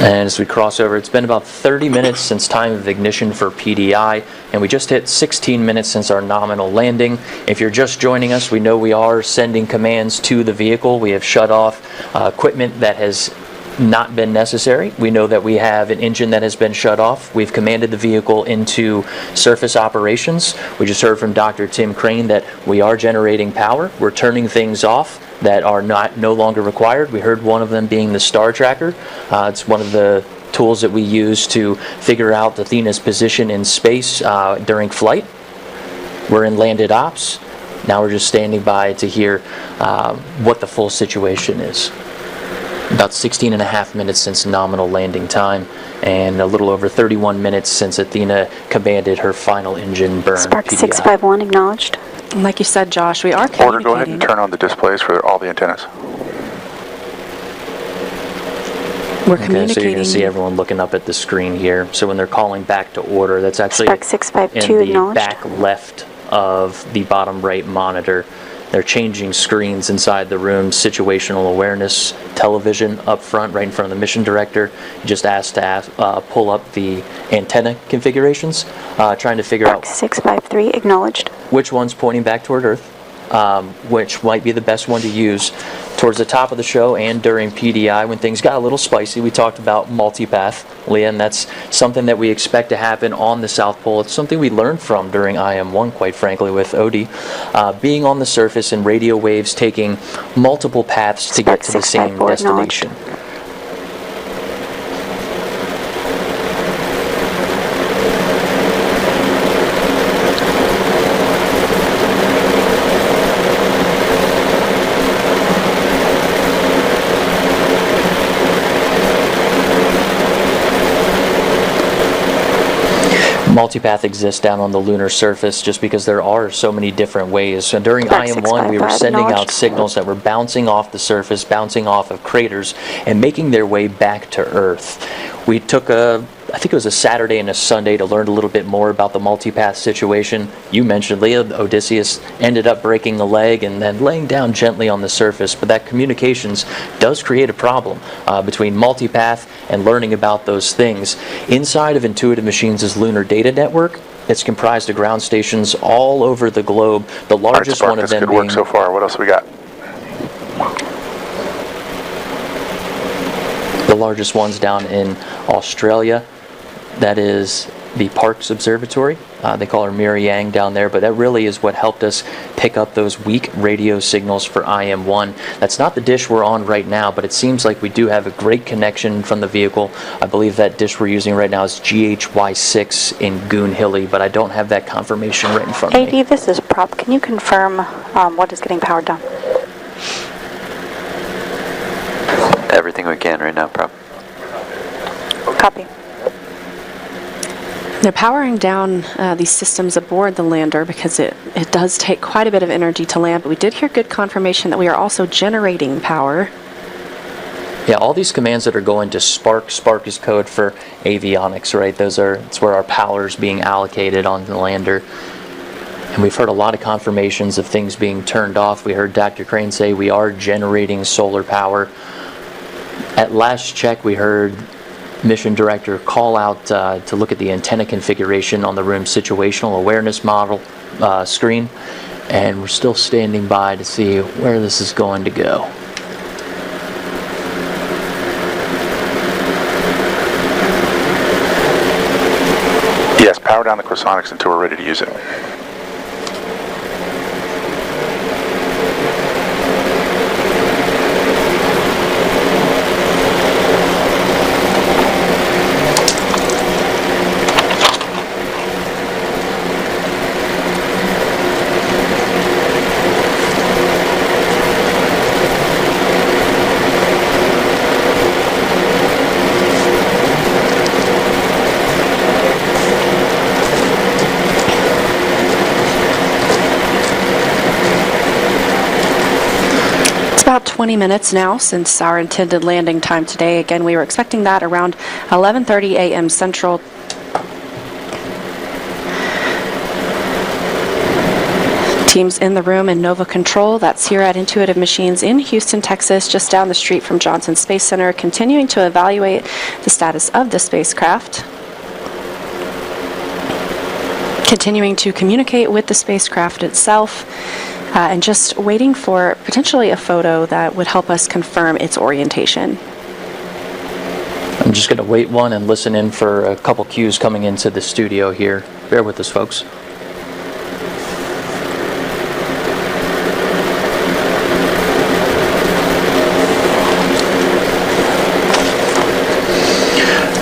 And as we cross over, it's been about 30 minutes since time of ignition for PDI, and we just hit 16 minutes since our nominal landing. If you're just joining us, we know we are sending commands to the vehicle. We have shut off equipment that has not been necessary. We know that we have an engine that has been shut off. We've commanded the vehicle into surface operations. We just heard from Dr. Tim Crane that we are generating power. We're turning things off that are no longer required. We heard one of them being the star tracker. It's one of the tools that we use to figure out Athena's position in space during flight. We're in landed ops. Now we're just standing by to hear what the full situation is. About 16 and a half minutes since nominal landing time, and a little over 31 minutes since Athena commanded her final engine burn. Spark PDI. 651 acknowledged. Like you said, Josh, we are Order, communicating. go ahead and turn on the displays for all the antennas. We're Okay, so you're communicating. going to see everyone looking up at the screen here. So when they're calling back to order, that's actually Spark 652 in the acknowledged. back left of the bottom right monitor. They're changing screens inside the room. Situational awareness television up front, right in front of the mission director. Just asked to pull up the antenna configurations, trying to figure out 653 acknowledged. which one's pointing back toward Earth, which might be the best one to use. Towards the top of the show and during PDI, when things got a little spicy, we talked about multipath, Leah, and that's something that we expect to happen on the South Pole. It's something we learned from during IM-1, quite frankly, with Odie. Being on the surface and radio waves taking multiple paths to get to the same destination. Multipath exists down on the lunar surface just because there are so many different ways. And during IM-1, we were sending out signals that were bouncing off the surface, bouncing off of craters, and making their way back to Earth. We took I think it was a Saturday and a Sunday to learn a little bit more about the multipath situation. You mentioned, Leah, Odysseus ended up breaking a leg and then laying down gently on the surface, but that communications does create a problem between multipath and learning about those things. Inside of Intuitive Machines' lunar data network, It's comprised of ground stations all over the globe. The largest one of them being... Good work so far. What else we got? The largest one's down in Australia. That is the Parkes Observatory. They call her Miri Yang down there, but that really is what helped us pick up those weak radio signals for IM-1. That's not the dish we're on right now, but it seems like we do have a great connection from the vehicle. I believe that dish we're using right now is GHY6 in Goonhilly, but I don't have that confirmation right in front of me. AD, this is Prop. Can you confirm what is getting powered down? Everything we can right now, Prop. Copy. They're powering down these systems aboard the lander because it does take quite a bit of energy to land, but we did hear good confirmation that we are also generating power. Yeah, all these commands that are going to Spark is code for avionics, right? It's where our power is being allocated on the lander. And we've heard a lot of confirmations of things being turned off. We heard Dr. Crane say we are generating solar power. At last check, we heard Mission Director call out to look at the antenna configuration on the room's situational awareness model screen, and we're still standing by to see where this is going to go. Yes, power down the cosonics until we're ready to use it. About 20 minutes now since our intended landing time today. Again, we were expecting that around 11:30 a.m. Central. Teams in the room in Nova Control, that's here at Intuitive Machines in Houston, Texas, just down the street from Johnson Space Center, continuing to evaluate the status of the spacecraft. Continuing to communicate with the spacecraft itself. And just waiting for potentially a photo that would help us confirm its orientation. I'm just going to wait one and listen in for a couple cues coming into the studio here. Bear with us, folks.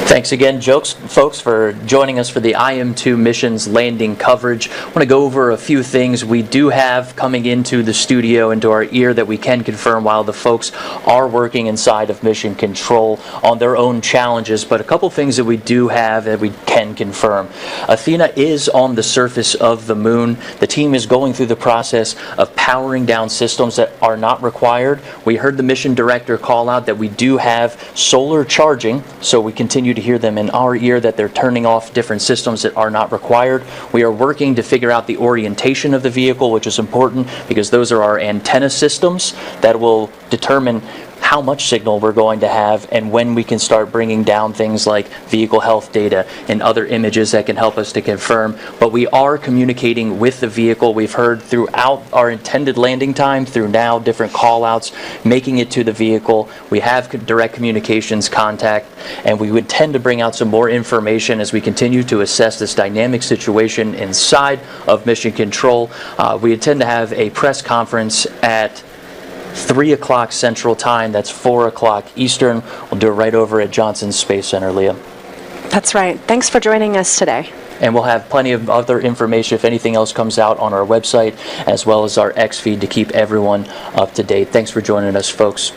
Thanks again, folks, for joining us for the IM-2 mission's landing coverage. I want to go over a few things we do have coming into the studio, into our ear, that we can confirm while the folks are working inside of Mission Control on their own challenges, but a couple things that we do have that we can confirm. Athena is on the surface of the moon. The team is going through the process of powering down systems that are not required. We heard the mission director call out that we do have solar charging, so we continue to hear them in our ear that they're turning off different systems that are not required. We are working to figure out the orientation of the vehicle, which is important because those are our antenna systems that will determine how much signal we're going to have and when we can start bringing down things like vehicle health data and other images that can help us to confirm. But we are communicating with the vehicle. We've heard throughout our intended landing time, through now different call outs, making it to the vehicle. We have direct communications contact, and we would tend to bring out some more information as we continue to assess this dynamic situation inside of Mission Control. We intend to have a press conference at 3 o'clock Central Time. That's 4 o'clock Eastern. We'll do it right over at Johnson Space Center, Leah. That's right. Thanks for joining us today. And we'll have plenty of other information if anything else comes out on our website, as well as our X feed to keep everyone up to date. Thanks for joining us, folks.